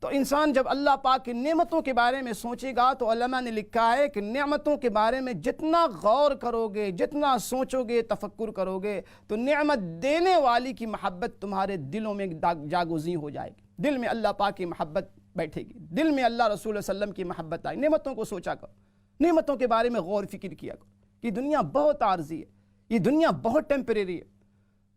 [SPEAKER 1] تو انسان جب اللہ پاک کی نعمتوں کے بارے میں سوچے گا تو علماء نے لکھا ہے کہ نعمتوں کے بارے میں جتنا غور کرو گے، جتنا سوچو گے، تفکر کرو گے، تو نعمت دینے والی کی محبت تمہارے دلوں میں جاگزیں ہو جائے گی، دل میں اللہ پاک کی محبت بیٹھے گی، دل میں اللہ رسول صلی اللہ علیہ وسلم کی محبت آئے۔ نعمتوں کو سوچا کرو، نعمتوں کے بارے میں غور فکر کیا کرو۔ یہ دنیا بہت عارضی ہے، یہ دنیا بہت ٹیمپریری ہے۔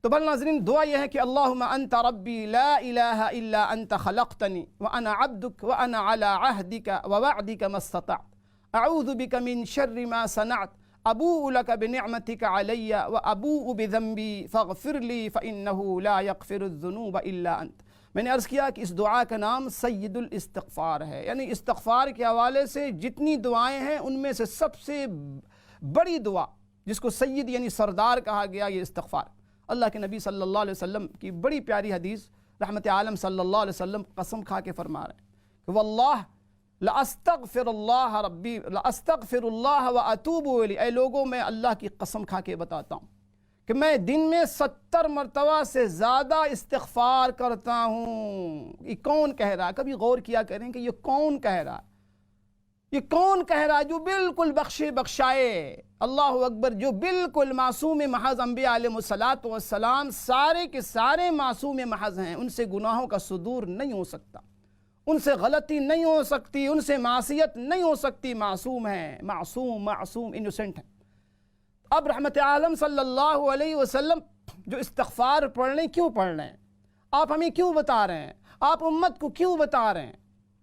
[SPEAKER 1] تو بل ناظرین دعا یہ ہے کہ اللہم انت ربی لا الہ الا انت خلقتنی وانا عبدک وانا علی عہدک ووعدک ما استطعت اعوذ بک من شر ما صنعت ابوء لک بنعمتک علی وابوء بذنبی فاغفر لی فانہ لا یغفر الذنوب الا انت۔ میں نے عرض کیا کہ اس دعا کا نام سید الاستغفار ہے، یعنی استغفار کے حوالے سے جتنی دعائیں ہیں ان میں سے سب سے بڑی دعا جس کو سید یعنی سردار کہا گیا، یہ استغفار۔ اللہ کے نبی صلی اللہ علیہ وسلم کی بڑی پیاری حدیث، رحمت عالم صلی اللہ علیہ وسلم قسم کھا کے فرما رہے ہیں کہ واللہ لاستغفر اللہ ربی لاستغفر اللہ واتوب الیہ، اے لوگوں میں اللہ کی قسم کھا کے بتاتا ہوں کہ میں دن میں 70 مرتبہ سے زیادہ استغفار کرتا ہوں۔ یہ کون کہہ رہا ہے؟ کبھی غور کیا کریں کہ یہ کون کہہ رہا ہے؟ یہ کون کہہ رہا ہے جو بالکل بخشے بخشائے، اللہ اکبر، جو بالکل معصوم محض، انبیاء علیہ السلام سارے کے سارے معصوم محض ہیں، ان سے گناہوں کا صدور نہیں ہو سکتا، ان سے غلطی نہیں ہو سکتی، ان سے معصیت نہیں ہو سکتی، معصوم ہیں، معصوم انوسنٹ ہیں۔ اب رحمت عالم صلی اللہ علیہ وسلم جو استغفار پڑھ رہے ہیں، کیوں پڑھ رہے ہیں؟ آپ ہمیں کیوں بتا رہے ہیں؟ آپ امت کو کیوں بتا رہے ہیں؟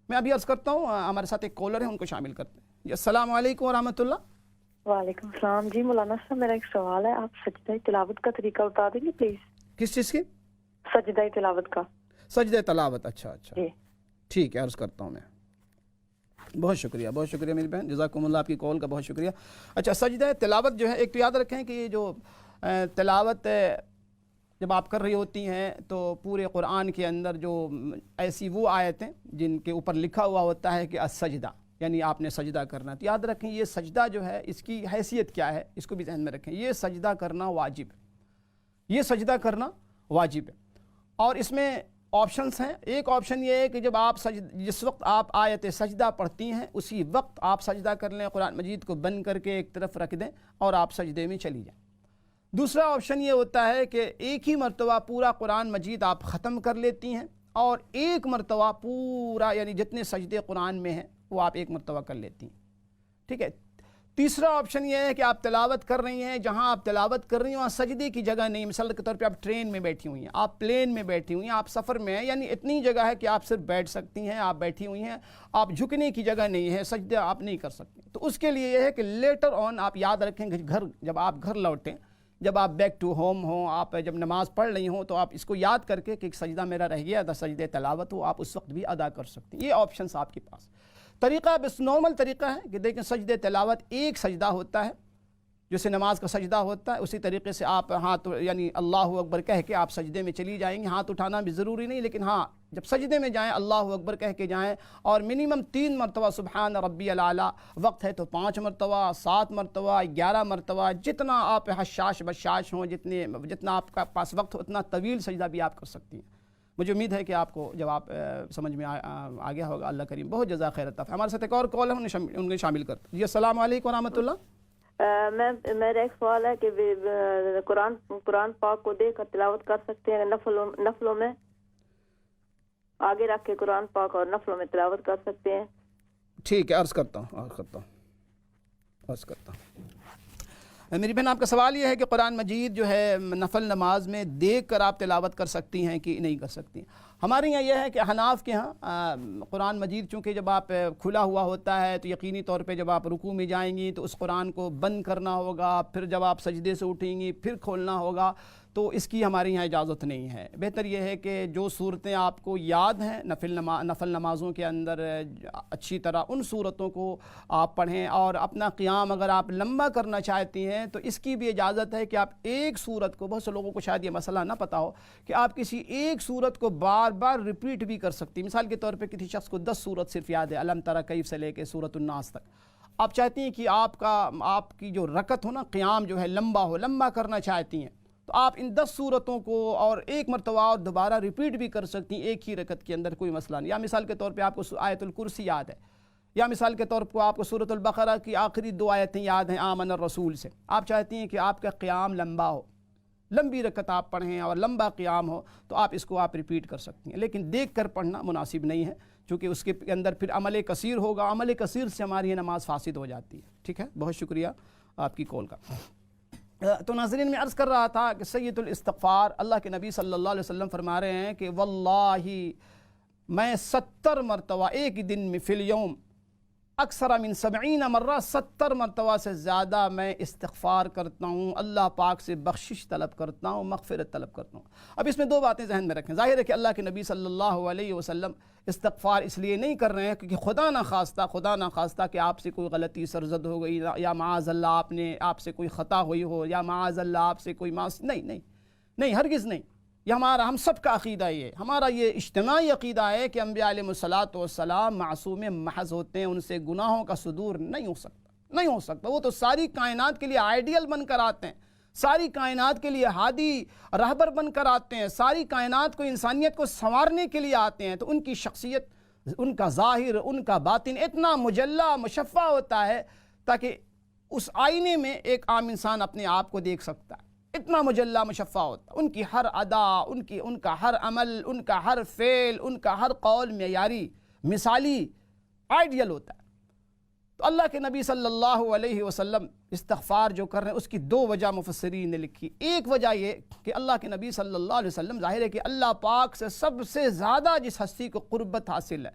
[SPEAKER 1] میں ابھی عرض کرتا ہوں، ہمارے ساتھ ایک کالر ہے، ان کو شامل کرتے ہیں۔ جی السلام علیکم ورحمۃ اللہ۔
[SPEAKER 2] وعلیکم السلام جی مولانا صاحب، میرا ایک سوال ہے، آپ سجدہ تلاوت کا طریقہ بتا دیں گے پلیز؟
[SPEAKER 1] کس چیز کی؟
[SPEAKER 2] سجدہ تلاوت کا.
[SPEAKER 1] سجدہ تلاوت. اچھا
[SPEAKER 2] جی
[SPEAKER 1] ٹھیک ہے، عرض کرتا ہوں میں. بہت شکریہ میری بہن، جزاکم اللہ، آپ کی کال کا بہت شکریہ. اچھا، سجدہ تلاوت جو ہے، ایک تو یاد رکھیں کہ یہ جو تلاوت جب آپ کر رہی ہوتی ہیں تو پورے قرآن کے اندر جو ایسی وہ آیتیں جن کے اوپر لکھا ہوا ہوتا ہے کہ السجدہ، یعنی آپ نے سجدہ کرنا، تو یاد رکھیں یہ سجدہ جو ہے اس کی حیثیت کیا ہے، اس کو بھی ذہن میں رکھیں. یہ سجدہ کرنا واجب ہے، یہ سجدہ کرنا واجب ہے. اور اس میں آپشنس ہیں. ایک آپشن یہ ہے کہ جب آپ جس وقت آپ آیت سجدہ پڑھتی ہیں اسی وقت آپ سجدہ کر لیں، قرآن مجید کو بند کر کے ایک طرف رکھ دیں اور آپ سجدے میں چلی جائیں. دوسرا آپشن یہ ہوتا ہے کہ ایک ہی مرتبہ پورا قرآن مجید آپ ختم کر لیتی ہیں اور ایک مرتبہ پورا، یعنی جتنے سجدے قرآن میں ہیں وہ آپ ایک مرتبہ کر لیتی ہیں. ٹھیک ہے. تیسرا آپشن یہ ہے کہ آپ تلاوت کر رہی ہیں، جہاں آپ تلاوت کر رہی ہیں وہاں سجدے کی جگہ نہیں. مثال کے طور پہ آپ ٹرین میں بیٹھی ہوئی ہیں، آپ پلین میں بیٹھی ہوئی ہیں، آپ سفر میں ہیں، یعنی اتنی جگہ ہے کہ آپ صرف بیٹھ سکتی ہیں، آپ بیٹھی ہوئی ہیں، آپ جھکنے کی جگہ نہیں ہے، سجدہ آپ نہیں کر سکتی. تو اس کے لیے یہ ہے کہ لیٹر آن آپ یاد رکھیں کہ جب آپ گھر لوٹیں، جب آپ بیک ٹو ہوم ہوں، آپ جب نماز پڑھ رہی ہوں، تو آپ اس کو یاد کر کے کہ ایک سجدہ میرا رہ گیا تھا، سجدہ تلاوت ہو، آپ اس وقت بھی ادا کر سکتے ہیں. یہ آپشنس آپ کے پاس. طریقہ بس نارمل طریقہ ہے کہ دیکھیں سجدہ تلاوت ایک سجدہ ہوتا ہے، جیسے نماز کا سجدہ ہوتا ہے، اسی طریقے سے آپ ہاتھ، یعنی اللہ اکبر کہہ کے آپ سجدے میں چلی جائیں گے. ہاتھ اٹھانا بھی ضروری نہیں، لیکن ہاں جب سجدے میں جائیں اللہ اکبر کہہ کے جائیں، اور منیمم 3 مرتبہ سبحان ربی الاعلیٰ، وقت ہے تو 5 مرتبہ، 7 مرتبہ، 11 مرتبہ، جتنا آپ حشاش بشاش ہوں، جتنا آپ کا پاس وقت ہو اتنا طویل سجدہ بھی آپ کر سکتی ہیں. مجھے امید ہے کہ آپ کو جواب سمجھ میں آ گیا ہوگا. اللہ کریم بہت جزا خیر عطا. ہمارے ساتھ ایک اور کال ہے، انہیں شامل کرتے ہیں. جی السلام علیکم ورحمۃ اللہ.
[SPEAKER 2] میرا ایک سوال ہے کہ قرآن پاک کو دیکھ کر تلاوت کر سکتے ہیں نفلوں میں، آگے رکھ کے قرآن پاک اور نفلوں میں تلاوت کر سکتے ہیں؟
[SPEAKER 1] ٹھیک ہے، عرض کرتا ہوں. میری بہن، آپ کا سوال یہ ہے کہ قرآن مجید جو ہے نفل نماز میں دیکھ کر آپ تلاوت کر سکتی ہیں کہ نہیں کر سکتی. ہمارے یہاں یہ ہے کہ حناف کے ہاں قرآن مجید چونکہ جب آپ کھلا ہوا ہوتا ہے تو یقینی طور پہ جب آپ رکوع میں جائیں گی تو اس قرآن کو بند کرنا ہوگا، پھر جب آپ سجدے سے اٹھیں گی پھر کھولنا ہوگا، تو اس کی ہمارے یہاں اجازت نہیں ہے. بہتر یہ ہے کہ جو صورتیں آپ کو یاد ہیں نفل نمازوں کے اندر اچھی طرح ان صورتوں کو آپ پڑھیں. اور اپنا قیام اگر آپ لمبا کرنا چاہتی ہیں تو اس کی بھی اجازت ہے کہ آپ ایک صورت کو، بہت سے لوگوں کو شاید یہ مسئلہ نہ پتہ ہو کہ آپ کسی ایک صورت کو بار بار ریپیٹ بھی کر سکتی. مثال کے طور پہ کسی شخص کو 10 صورت صرف یاد ہے، الم تری کیف سے لے کے سورۃ الناس تک. آپ چاہتی ہیں کہ آپ کی جو رکعت ہو نا، قیام جو ہے لمبا کرنا چاہتی ہیں، تو آپ ان 10 صورتوں کو اور ایک مرتبہ اور دوبارہ ریپیٹ بھی کر سکتی ہیں ایک ہی رکعت کے اندر، کوئی مسئلہ نہیں. یا مثال کے طور پہ آپ کو آیت الکرسی یاد ہے، یا مثال کے طور پر آپ کو سورۃ البقرہ کی آخری 2 آیتیں یاد ہیں آمن الرسول سے. آپ چاہتی ہیں کہ آپ کا قیام لمبا ہو، لمبی رکعت آپ پڑھیں اور لمبا قیام ہو، تو آپ اس کو آپ ریپیٹ کر سکتی ہیں. لیکن دیکھ کر پڑھنا مناسب نہیں ہے، چونکہ اس کے اندر پھر عمل کثیر ہوگا، عمل کثیر سے ہماری یہ نماز فاسد ہو جاتی ہے. ٹھیک ہے، بہت شکریہ آپ کی کال کا. تو ناظرین، میں عرض کر رہا تھا کہ سید الاستغفار، اللہ کے نبی صلی اللہ علیہ وسلم فرما رہے ہیں کہ واللہ میں 70 مرتبہ ایک دن میں فی الیوم اکثر من 70 مرہ، 70 مرتبہ سے زیادہ میں استغفار کرتا ہوں، اللہ پاک سے بخشش طلب کرتا ہوں، مغفرت طلب کرتا ہوں. اب اس میں 2 باتیں ذہن میں رکھیں. ظاہر ہے کہ اللہ کے نبی صلی اللہ علیہ وسلم استغفار اس لیے نہیں کر رہے ہیں کیونکہ خدا نہ خواستہ کہ آپ سے کوئی غلطی سرزد ہو گئی، یا معاذ اللہ آپ سے کوئی خطا ہوئی ہو، یا معاذ اللہ آپ سے کوئی نہیں، ہرگز نہیں. یہ ہم سب کا عقیدہ یہ ہے، ہمارا یہ اجتماعی عقیدہ ہے کہ انبیاء علیہ الصلاۃ والسلام معصوم محض ہوتے ہیں، ان سے گناہوں کا صدور نہیں ہو سکتا. وہ تو ساری کائنات کے لیے آئیڈیل بن کر آتے ہیں، ساری کائنات کے لیے ہادی رہبر بن کر آتے ہیں، ساری کائنات کو، انسانیت کو سنوارنے کے لیے آتے ہیں. تو ان کی شخصیت، ان کا ظاہر، ان کا باطن اتنا مجلہ مشفع ہوتا ہے تاکہ اس آئینے میں ایک عام انسان اپنے آپ کو دیکھ سکتا ہے. اتنا مجلہ مشفع ہوتا ہے. ان کی ہر ادا، ان کا ہر عمل، ان کا ہر فعل، ان کا ہر قول معیاری، مثالی، آئیڈیل ہوتا ہے. تو اللہ کے نبی صلی اللہ علیہ وسلم استغفار جو کر رہے ہیں اس کی 2 وجہ مفسرین نے لکھی. ایک وجہ یہ کہ اللہ کے نبی صلی اللہ علیہ وسلم، ظاہر ہے کہ اللہ پاک سے سب سے زیادہ جس ہستی کو قربت حاصل ہے،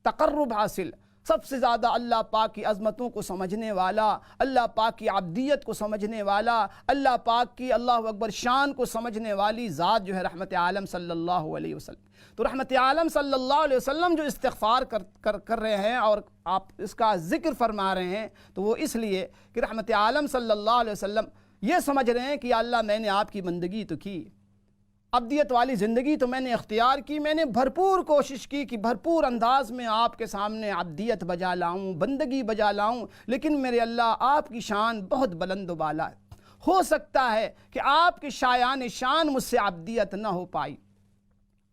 [SPEAKER 1] تقرب حاصل، سب سے زیادہ اللہ پاک کی عظمتوں کو سمجھنے والا، اللہ پاک کی عبدیت کو سمجھنے والا، اللہ پاک کی اللہ اکبر شان کو سمجھنے والی ذات جو ہے رحمت عالم صلی اللہ علیہ وسلم۔ تو رحمت عالم صلی اللہ علیہ وسلم جو استغفار کر رہے ہیں اور آپ اس کا ذکر فرما رہے ہیں، تو وہ اس لیے کہ رحمت عالم صلی اللہ علیہ وسلم یہ سمجھ رہے ہیں کہ یا اللہ میں نے آپ کی بندگی تو کی، عبدیت والی زندگی تو میں نے اختیار کی، میں نے بھرپور کوشش کی کہ بھرپور انداز میں آپ کے سامنے عبدیت بجا لاؤں، بندگی بجا لاؤں، لیکن میرے اللہ آپ کی شان بہت بلند و بالا ہے، ہو سکتا ہے کہ آپ کے شایان شان مجھ سے عبدیت نہ ہو پائی،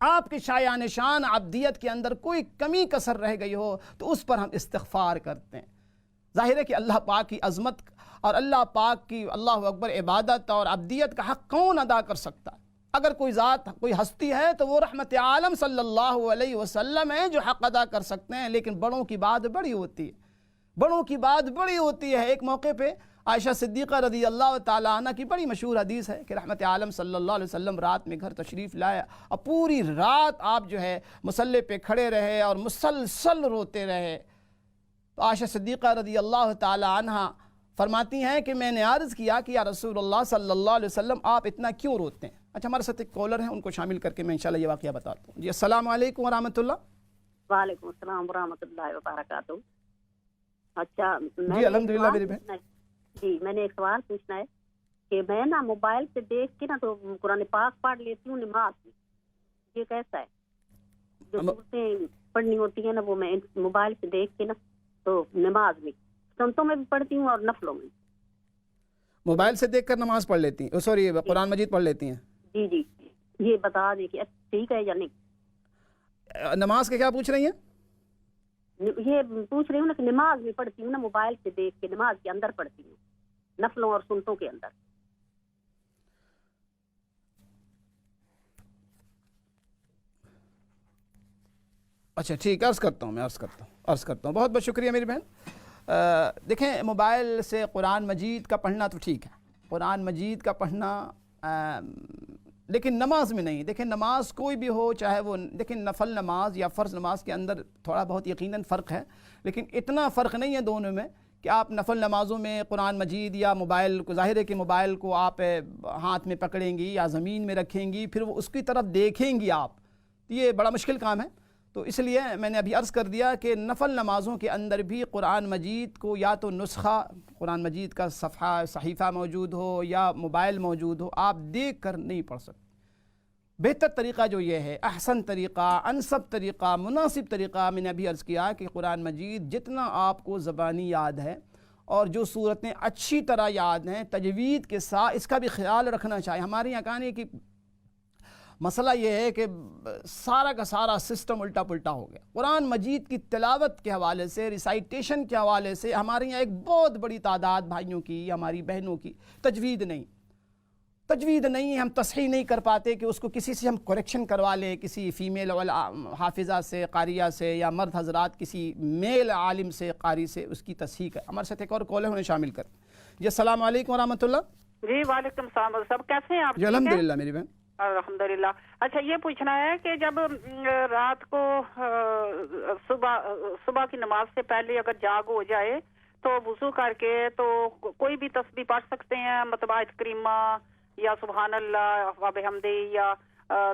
[SPEAKER 1] آپ کے شایان شان عبدیت کے اندر کوئی کمی کسر رہ گئی ہو، تو اس پر ہم استغفار کرتے ہیں۔ ظاہر ہے کہ اللہ پاک کی عظمت اور اللہ پاک کی اللہ اکبر عبادت اور عبدیت کا حق کون ادا کر سکتا ہے؟ اگر کوئی ذات کوئی ہستی ہے تو وہ رحمت عالم صلی اللہ علیہ وسلم ہے جو حق ادا کر سکتے ہیں، لیکن بڑوں کی بات بڑی ہوتی ہے، بڑوں کی بات بڑی ہوتی ہے۔ ایک موقع پہ عائشہ صدیقہ رضی اللہ تعالیٰ عنہ کی بڑی مشہور حدیث ہے کہ رحمت عالم صلی اللہ علیہ وسلم رات میں گھر تشریف لائے اور پوری رات آپ جو ہے مصلی پہ کھڑے رہے اور مسلسل روتے رہے۔ تو عائشہ صدیقہ رضی اللہ تعالیٰ عنہ فرماتی ہیں کہ میں نے عرض کیا کہ یا رسول اللہ صلی اللہ علیہ وسلم آپ اتنا کیوں روتے ہیں؟ اچھا ہمارے ساتھ ایک کالر ہیں، ان کو شامل کر کے میں انشاءاللہ یہ واقعہ بتاتا ہوں۔ جی السلام علیکم ورحمۃ اللہ۔
[SPEAKER 3] وعلیکم السلام ورحمۃ اللہ وبرکاتہ۔ اچھا
[SPEAKER 1] جی الحمدللہ میری بہن۔
[SPEAKER 3] جی میں نے ایک سوال پوچھنا ہے کہ میں نا موبائل سے دیکھ کے نا تو قرآن پاک پڑھ لیتی ہوں نماز میں، یہ کیسا ہے؟ جو صورتیں پڑھنی ہوتی ہیں نا وہ میں موبائل سے دیکھ کے نا تو نماز میں سنتوں میں بھی پڑھتی ہوں اور نفلوں میں۔
[SPEAKER 1] موبائل سے دیکھ کر نماز پڑھ لیتی ہیں، سوری قرآن مجید پڑھ لیتی ہیں؟
[SPEAKER 3] جی جی یہ بتا دیں کہ ٹھیک ہے یا نہیں۔
[SPEAKER 1] نماز کے کیا پوچھ رہی ہیں؟
[SPEAKER 3] یہ پوچھ رہی ہوں نا کہ نماز میں پڑھتی ہوں نا موبائل سے دیکھ کے، نماز کے اندر پڑھتی ہوں نفلوں اور سنتوں کے اندر۔
[SPEAKER 1] اچھا ٹھیک، عرض کرتا ہوں، بہت بہت شکریہ میری بہن۔ دیکھیں موبائل سے قرآن مجید کا پڑھنا تو ٹھیک ہے، قرآن مجید کا پڑھنا، لیکن نماز میں نہیں۔ دیکھیں نماز کوئی بھی ہو، چاہے وہ دیکھیں نفل نماز یا فرض نماز کے اندر تھوڑا بہت یقیناً فرق ہے، لیکن اتنا فرق نہیں ہے دونوں میں کہ آپ نفل نمازوں میں قرآن مجید یا موبائل کو، ظاہر ہے کہ موبائل کو آپ ہاتھ میں پکڑیں گی یا زمین میں رکھیں گی، پھر وہ اس کی طرف دیکھیں گی آپ، یہ بڑا مشکل کام ہے۔ تو اس لیے میں نے ابھی عرض کر دیا کہ نفل نمازوں کے اندر بھی قرآن مجید کو یا تو نسخہ قرآن مجید کا صفحہ صحیفہ موجود ہو یا موبائل موجود ہو، آپ دیکھ کر نہیں پڑھ سکتے۔ بہتر طریقہ جو یہ ہے، احسن طریقہ، انسب طریقہ، مناسب طریقہ، میں نے ابھی عرض کیا کہ قرآن مجید جتنا آپ کو زبانی یاد ہے اور جو صورتیں اچھی طرح یاد ہیں تجوید کے ساتھ، اس کا بھی خیال رکھنا چاہیے۔ ہمارے یہاں کہانی کی مسئلہ یہ ہے کہ سارا کا سارا سسٹم الٹا پلٹا ہو گیا۔ قرآن مجید کی تلاوت کے حوالے سے، ریسائٹیشن کے حوالے سے ہمارے یہاں ایک بہت بڑی تعداد بھائیوں کی، ہماری بہنوں کی تجوید نہیں، ہم تصحیح نہیں کر پاتے کہ اس کو کسی سے ہم کریکشن کروا لیں، کسی فیمیل حافظہ سے، قاریہ سے، یا مرد حضرات کسی میل عالم سے، قاری سے اس کی تصحیح کر۔ ہمارے ساتھ ایک اور کال ہے، انہیں شامل کر۔ جی السلام علیکم ورحمۃ اللہ۔
[SPEAKER 4] جی وعلیکم السلام، سب کیسے ہیں آپ؟
[SPEAKER 1] جی الحمدللہ میری بہن۔
[SPEAKER 4] الحمدللہ۔ اچھا یہ پوچھنا ہے کہ جب رات کو صبح کی نماز سے پہلے اگر جاگ ہو جائے تو وضو کر کے تو کوئی بھی تسبیح پڑھ سکتے ہیں، مطلب آیت کریمہ یا سبحان اللہ و بحمدہ یا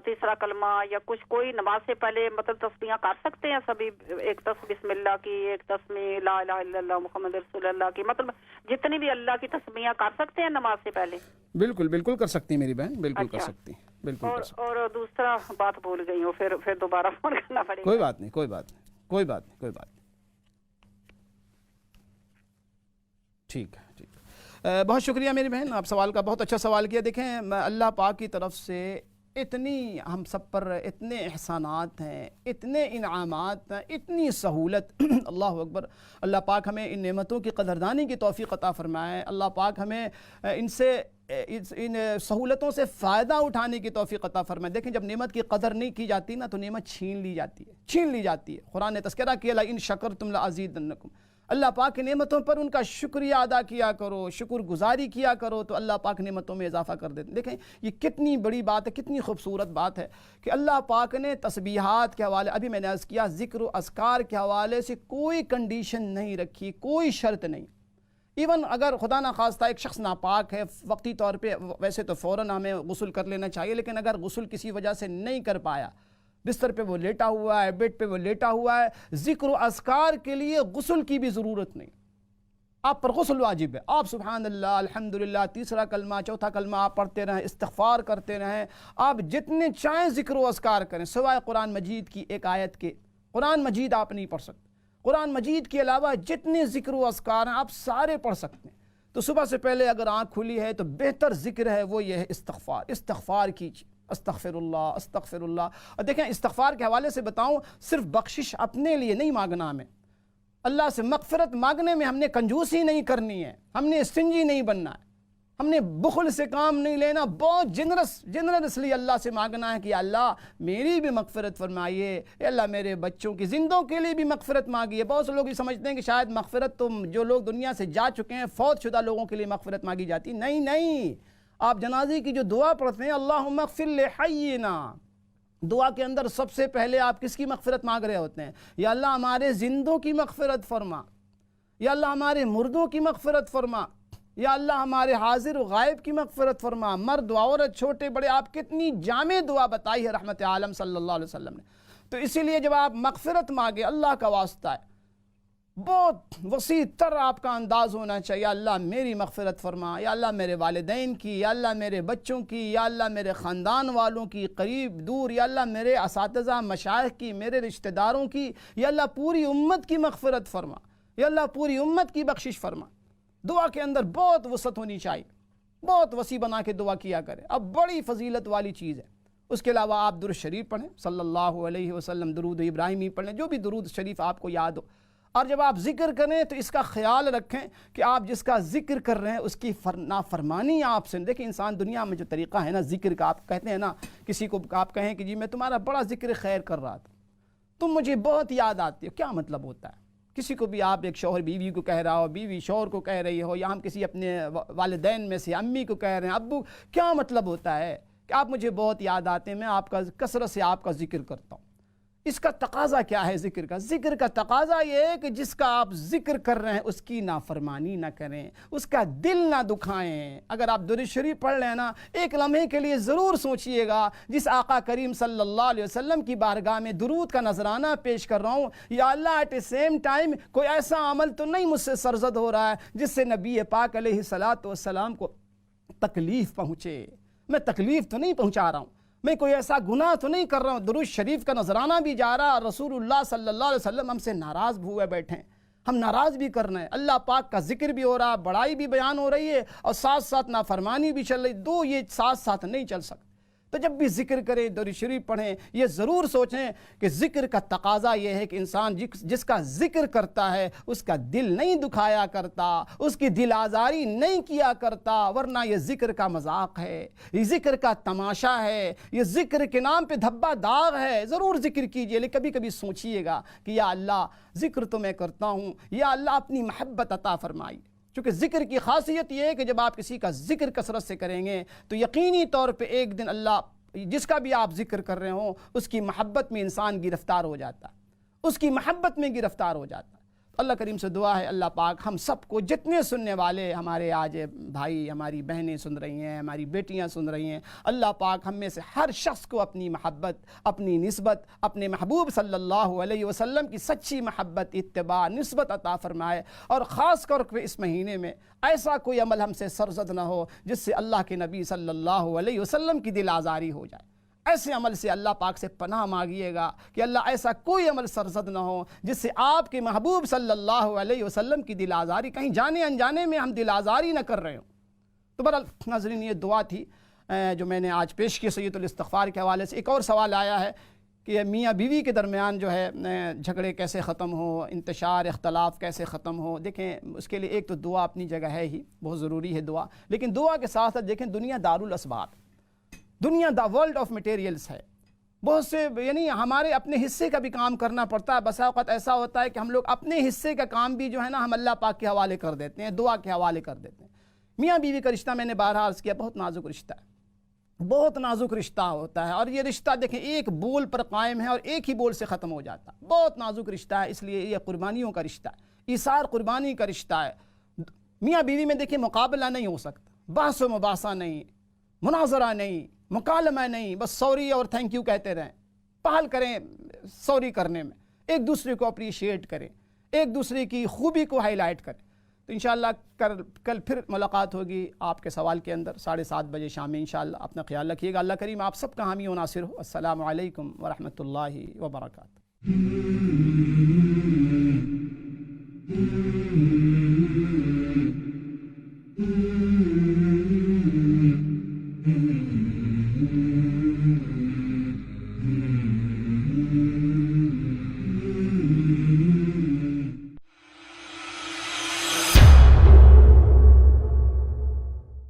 [SPEAKER 4] تیسرا کلمہ یا کچھ، کوئی نماز سے پہلے مطلب تسبیحاں کر سکتے ہیں سبھی؟ ایک تسبیح بسم اللہ کی، ایک تسبیح لا الہ الا اللہ محمد رسول اللہ کی، مطلب جتنی بھی اللہ کی تسبیحاں کر سکتے ہیں نماز سے پہلے؟
[SPEAKER 1] بالکل کر سکتی ہیں میری بہن، بالکل کر سکتی ہیں، بالکل کر سکتی ہیں۔
[SPEAKER 4] اور دوسرا بات بھول گئی ہوں، پھر دوبارہ فون کرنا پڑے گا۔
[SPEAKER 1] کوئی بات نہیں، ٹھیک ہے۔ بہت شکریہ میری بہن، آپ سوال کا بہت اچھا سوال کیا۔ دیکھیں اللہ پاک کی طرف سے اتنی ہم سب پر اتنے احسانات ہیں، اتنے انعامات ہیں، اتنی سہولت، اللہ اکبر۔ اللہ پاک ہمیں ان نعمتوں کی قدردانی کی توفیق عطا فرمائے، اللہ پاک ہمیں ان سہولتوں سے فائدہ اٹھانے کی توفیق عطا فرمائے۔ دیکھیں جب نعمت کی قدر نہیں کی جاتی نا تو نعمت چھین لی جاتی ہے۔ قرآن نے تذکرہ کیا لَإِن شَكَرْتُمْ لَأَزِيدَنَّكُمْ، اللہ پاک کی نعمتوں پر ان کا شکریہ ادا کیا کرو، شکر گزاری کیا کرو، تو اللہ پاک نعمتوں میں اضافہ کر دیتے ہیں۔ دیکھیں یہ کتنی بڑی بات ہے، کتنی خوبصورت بات ہے کہ اللہ پاک نے تسبیحات کے حوالے، ابھی میں نے عرض کیا ذکر و اذکار کے حوالے سے کوئی کنڈیشن نہیں رکھی، کوئی شرط نہیں۔ ایون اگر خدا نخواستہ ایک شخص ناپاک ہے وقتی طور پہ، ویسے تو فوراً ہمیں غسل کر لینا چاہیے، لیکن اگر غسل کسی وجہ سے نہیں کر پایا، بستر پہ وہ لیٹا ہوا ہے، بیڈ پہ وہ لیٹا ہوا ہے، ذکر و اذکار کے لیے غسل کی بھی ضرورت نہیں، آپ پر غسل واجب ہے۔ آپ سبحان اللہ، الحمدللہ، تیسرا کلمہ، چوتھا کلمہ آپ پڑھتے رہیں، استغفار کرتے رہیں، آپ جتنے چاہیں ذکر و اذکار کریں، سوائے قرآن مجید کی ایک آیت کے۔ قرآن مجید آپ نہیں پڑھ سکتے، قرآن مجید کے علاوہ جتنے ذکر و اذکار ہیں آپ سارے پڑھ سکتے ہیں۔ تو صبح سے پہلے اگر آنکھ کھلی ہے تو بہتر ذکر ہے وہ یہ ہے استغفار کیجیے، استغفر اللہ، استغفر اللہ۔ اور دیکھیں استغفار کے حوالے سے بتاؤں، صرف بخشش اپنے لیے نہیں مانگنا ہمیں، اللہ سے مغفرت مانگنے میں ہم نے کنجوسی نہیں کرنی ہے، ہم نے استنجی نہیں بننا ہے، ہم نے بخل سے کام نہیں لینا، بہت جنرسلی اللہ سے مانگنا ہے کہ یا اللہ میری بھی مغفرت فرمائیے، اے اللہ میرے بچوں کی، زندوں کے لیے بھی مغفرت مانگیے۔ بہت سے لوگ یہ سمجھتے ہیں کہ شاید مغفرت تو جو لوگ دنیا سے جا چکے ہیں، فوت شدہ لوگوں کے لیے مغفرت مانگی جاتی، نہیں، آپ جنازے کی جو دعا پڑھتے ہیں، اللہم اغفر لحینا، دعا کے اندر سب سے پہلے آپ کس کی مغفرت مانگ رہے ہوتے ہیں؟ یا اللہ ہمارے زندوں کی مغفرت فرما، یا اللہ ہمارے مردوں کی مغفرت فرما، یا اللہ ہمارے حاضر و غائب کی مغفرت فرما، مرد و عورت، چھوٹے بڑے، آپ کتنی جامع دعا بتائی ہے رحمت عالم صلی اللہ علیہ وسلم نے۔ تو اسی لیے جب آپ مغفرت مانگے، اللہ کا واسطہ ہے، بہت وسیع تر آپ کا انداز ہونا چاہیے، یا اللہ میری مغفرت فرما، یا اللہ میرے والدین کی، یا اللہ میرے بچوں کی، یا اللہ میرے خاندان والوں کی، قریب دور، یا اللہ میرے اساتذہ مشائخ کی، میرے رشتہ داروں کی، یا اللہ پوری امت کی مغفرت فرما، یا اللہ پوری امت کی بخشش فرما۔ دعا کے اندر بہت وسعت ہونی چاہیے، بہت وسیع بنا کے دعا کیا کرے، اب بڑی فضیلت والی چیز ہے۔ اس کے علاوہ آپ درود شریف پڑھیں، صلی اللہ علیہ وسلم، درود ابراہیمی پڑھیں، جو بھی درود شریف آپ کو یاد ہو۔ اور جب آپ ذکر کریں تو اس کا خیال رکھیں کہ آپ جس کا ذکر کر رہے ہیں اس کی نافرمانی آپ سے، دیکھیں انسان دنیا میں جو طریقہ ہے نا ذکر کا، آپ کہتے ہیں نا کسی کو آپ کہیں کہ جی میں تمہارا بڑا ذکر خیر کر رہا تھا، تم مجھے بہت یاد آتی ہو، کیا مطلب ہوتا ہے؟ کسی کو بھی آپ، ایک شوہر بیوی کو کہہ رہا ہو، بیوی شوہر کو کہہ رہی ہو، یا ہم کسی اپنے والدین میں سے امی کو کہہ رہے ہیں، ابو، کیا مطلب ہوتا ہے کہ آپ مجھے بہت یاد آتے ہیں، میں آپ کا کثرت سے آپ کا ذکر کرتا ہوں؟ اس کا تقاضا کیا ہے ذکر کا؟ ذکر کا تقاضا یہ ہے کہ جس کا آپ ذکر کر رہے ہیں اس کی نافرمانی نہ کریں، اس کا دل نہ دکھائیں۔ اگر آپ درود شریف پڑھ لیں نا، ایک لمحے کے لیے ضرور سوچئے گا، جس آقا کریم صلی اللہ علیہ وسلم کی بارگاہ میں درود کا نذرانہ پیش کر رہا ہوں، یا اللہ ایٹ اے سیم ٹائم کوئی ایسا عمل تو نہیں مجھ سے سرزد ہو رہا ہے جس سے نبی پاک علیہ السلام کو تکلیف پہنچے، میں تکلیف تو نہیں پہنچا رہا ہوں، میں کوئی ایسا گناہ تو نہیں کر رہا ہوں، درود شریف کا نذرانہ بھی جا رہا، رسول اللہ صلی اللہ علیہ وسلم ہم سے ناراض ہوئے بیٹھے ہیں، ہم ناراض بھی کر رہے ہیں، اللہ پاک کا ذکر بھی ہو رہا، بڑائی بھی بیان ہو رہی ہے، اور ساتھ ساتھ نافرمانی بھی چل رہی، دو یہ ساتھ ساتھ نہیں چل سکتے۔ تو جب بھی ذکر کریں، درود شریف پڑھیں، یہ ضرور سوچیں کہ ذکر کا تقاضا یہ ہے کہ انسان جس کا ذکر کرتا ہے اس کا دل نہیں دکھایا کرتا، اس کی دل آزاری نہیں کیا کرتا، ورنہ یہ ذکر کا مذاق ہے، یہ ذکر کا تماشا ہے، یہ ذکر کے نام پہ دھبا داغ ہے۔ ضرور ذکر کیجئے، لیکن کبھی کبھی سوچئے گا کہ یا اللہ ذکر تو میں کرتا ہوں، یا اللہ اپنی محبت عطا فرمائی۔ چونکہ ذکر کی خاصیت یہ ہے کہ جب آپ کسی کا ذکر کثرت سے کریں گے تو یقینی طور پہ ایک دن اللہ جس کا بھی آپ ذکر کر رہے ہوں اس کی محبت میں انسان گرفتار ہو جاتا ہے، اس کی محبت میں گرفتار ہو جاتا ہے۔ اللہ کریم سے دعا ہے اللہ پاک ہم سب کو، جتنے سننے والے ہمارے آج بھائی، ہماری بہنیں سن رہی ہیں، ہماری بیٹیاں سن رہی ہیں، اللہ پاک ہم میں سے ہر شخص کو اپنی محبت، اپنی نسبت، اپنے محبوب صلی اللہ علیہ وسلم کی سچی محبت، اتباع، نسبت عطا فرمائے، اور خاص کر کے اس مہینے میں ایسا کوئی عمل ہم سے سرزد نہ ہو جس سے اللہ کے نبی صلی اللہ علیہ وسلم کی دل آزاری ہو جائے۔ ایسے عمل سے اللہ پاک سے پناہ مانگیے گا کہ اللہ ایسا کوئی عمل سرزد نہ ہو جس سے آپ کے محبوب صلی اللہ علیہ وسلم کی دل آزاری، کہیں جانے انجانے میں ہم دل آزاری نہ کر رہے ہوں۔ تو بہرحال ناظرین یہ دعا تھی جو میں نے آج پیش کی سید الاستغفار کے حوالے سے۔ ایک اور سوال آیا ہے کہ میاں بیوی کے درمیان جو ہے جھگڑے کیسے ختم ہو، انتشار اختلاف کیسے ختم ہو۔ دیکھیں اس کے لیے ایک تو دعا اپنی جگہ ہے ہی، بہت ضروری ہے دعا، لیکن دعا کے ساتھ ساتھ دیکھیں دنیا دار الاسباب، دنیا دا ورلڈ آف مٹیریلز ہے، بہت سے یعنی ہمارے اپنے حصے کا بھی کام کرنا پڑتا ہے. بسا اوقات ایسا ہوتا ہے کہ ہم لوگ اپنے حصے کا کام بھی جو ہے نا ہم اللہ پاک کے حوالے کر دیتے ہیں, دعا کے حوالے کر دیتے ہیں. میاں بیوی کا رشتہ میں نے بارہا عرض کیا بہت نازک رشتہ ہے, بہت نازک رشتہ ہوتا ہے. اور یہ رشتہ دیکھیں ایک بول پر قائم ہے اور ایک ہی بول سے ختم ہو جاتا ہے. بہت نازک رشتہ ہے, اس لیے یہ قربانیوں کا رشتہ ہے, ایثار قربانی کا رشتہ ہے. میاں بیوی میں دیکھیں مقابلہ نہیں ہو سکتا, بحث و مباحثہ نہیں, مناظرہ نہیں, مکالمہ نہیں, بس سوری اور تھینک یو کہتے رہیں. پہل کریں سوری کرنے میں, ایک دوسرے کو اپریشیٹ کریں, ایک دوسرے کی خوبی کو ہائی لائٹ کریں. تو انشاءاللہ کل پھر ملاقات ہوگی آپ کے سوال کے اندر 7:30 بجے شام میں انشاءاللہ. اپنا خیال رکھیے گا. اللہ کریم آپ سب کا حامی و ناصر ہو. السلام علیکم ورحمۃ اللہ وبرکاتہ.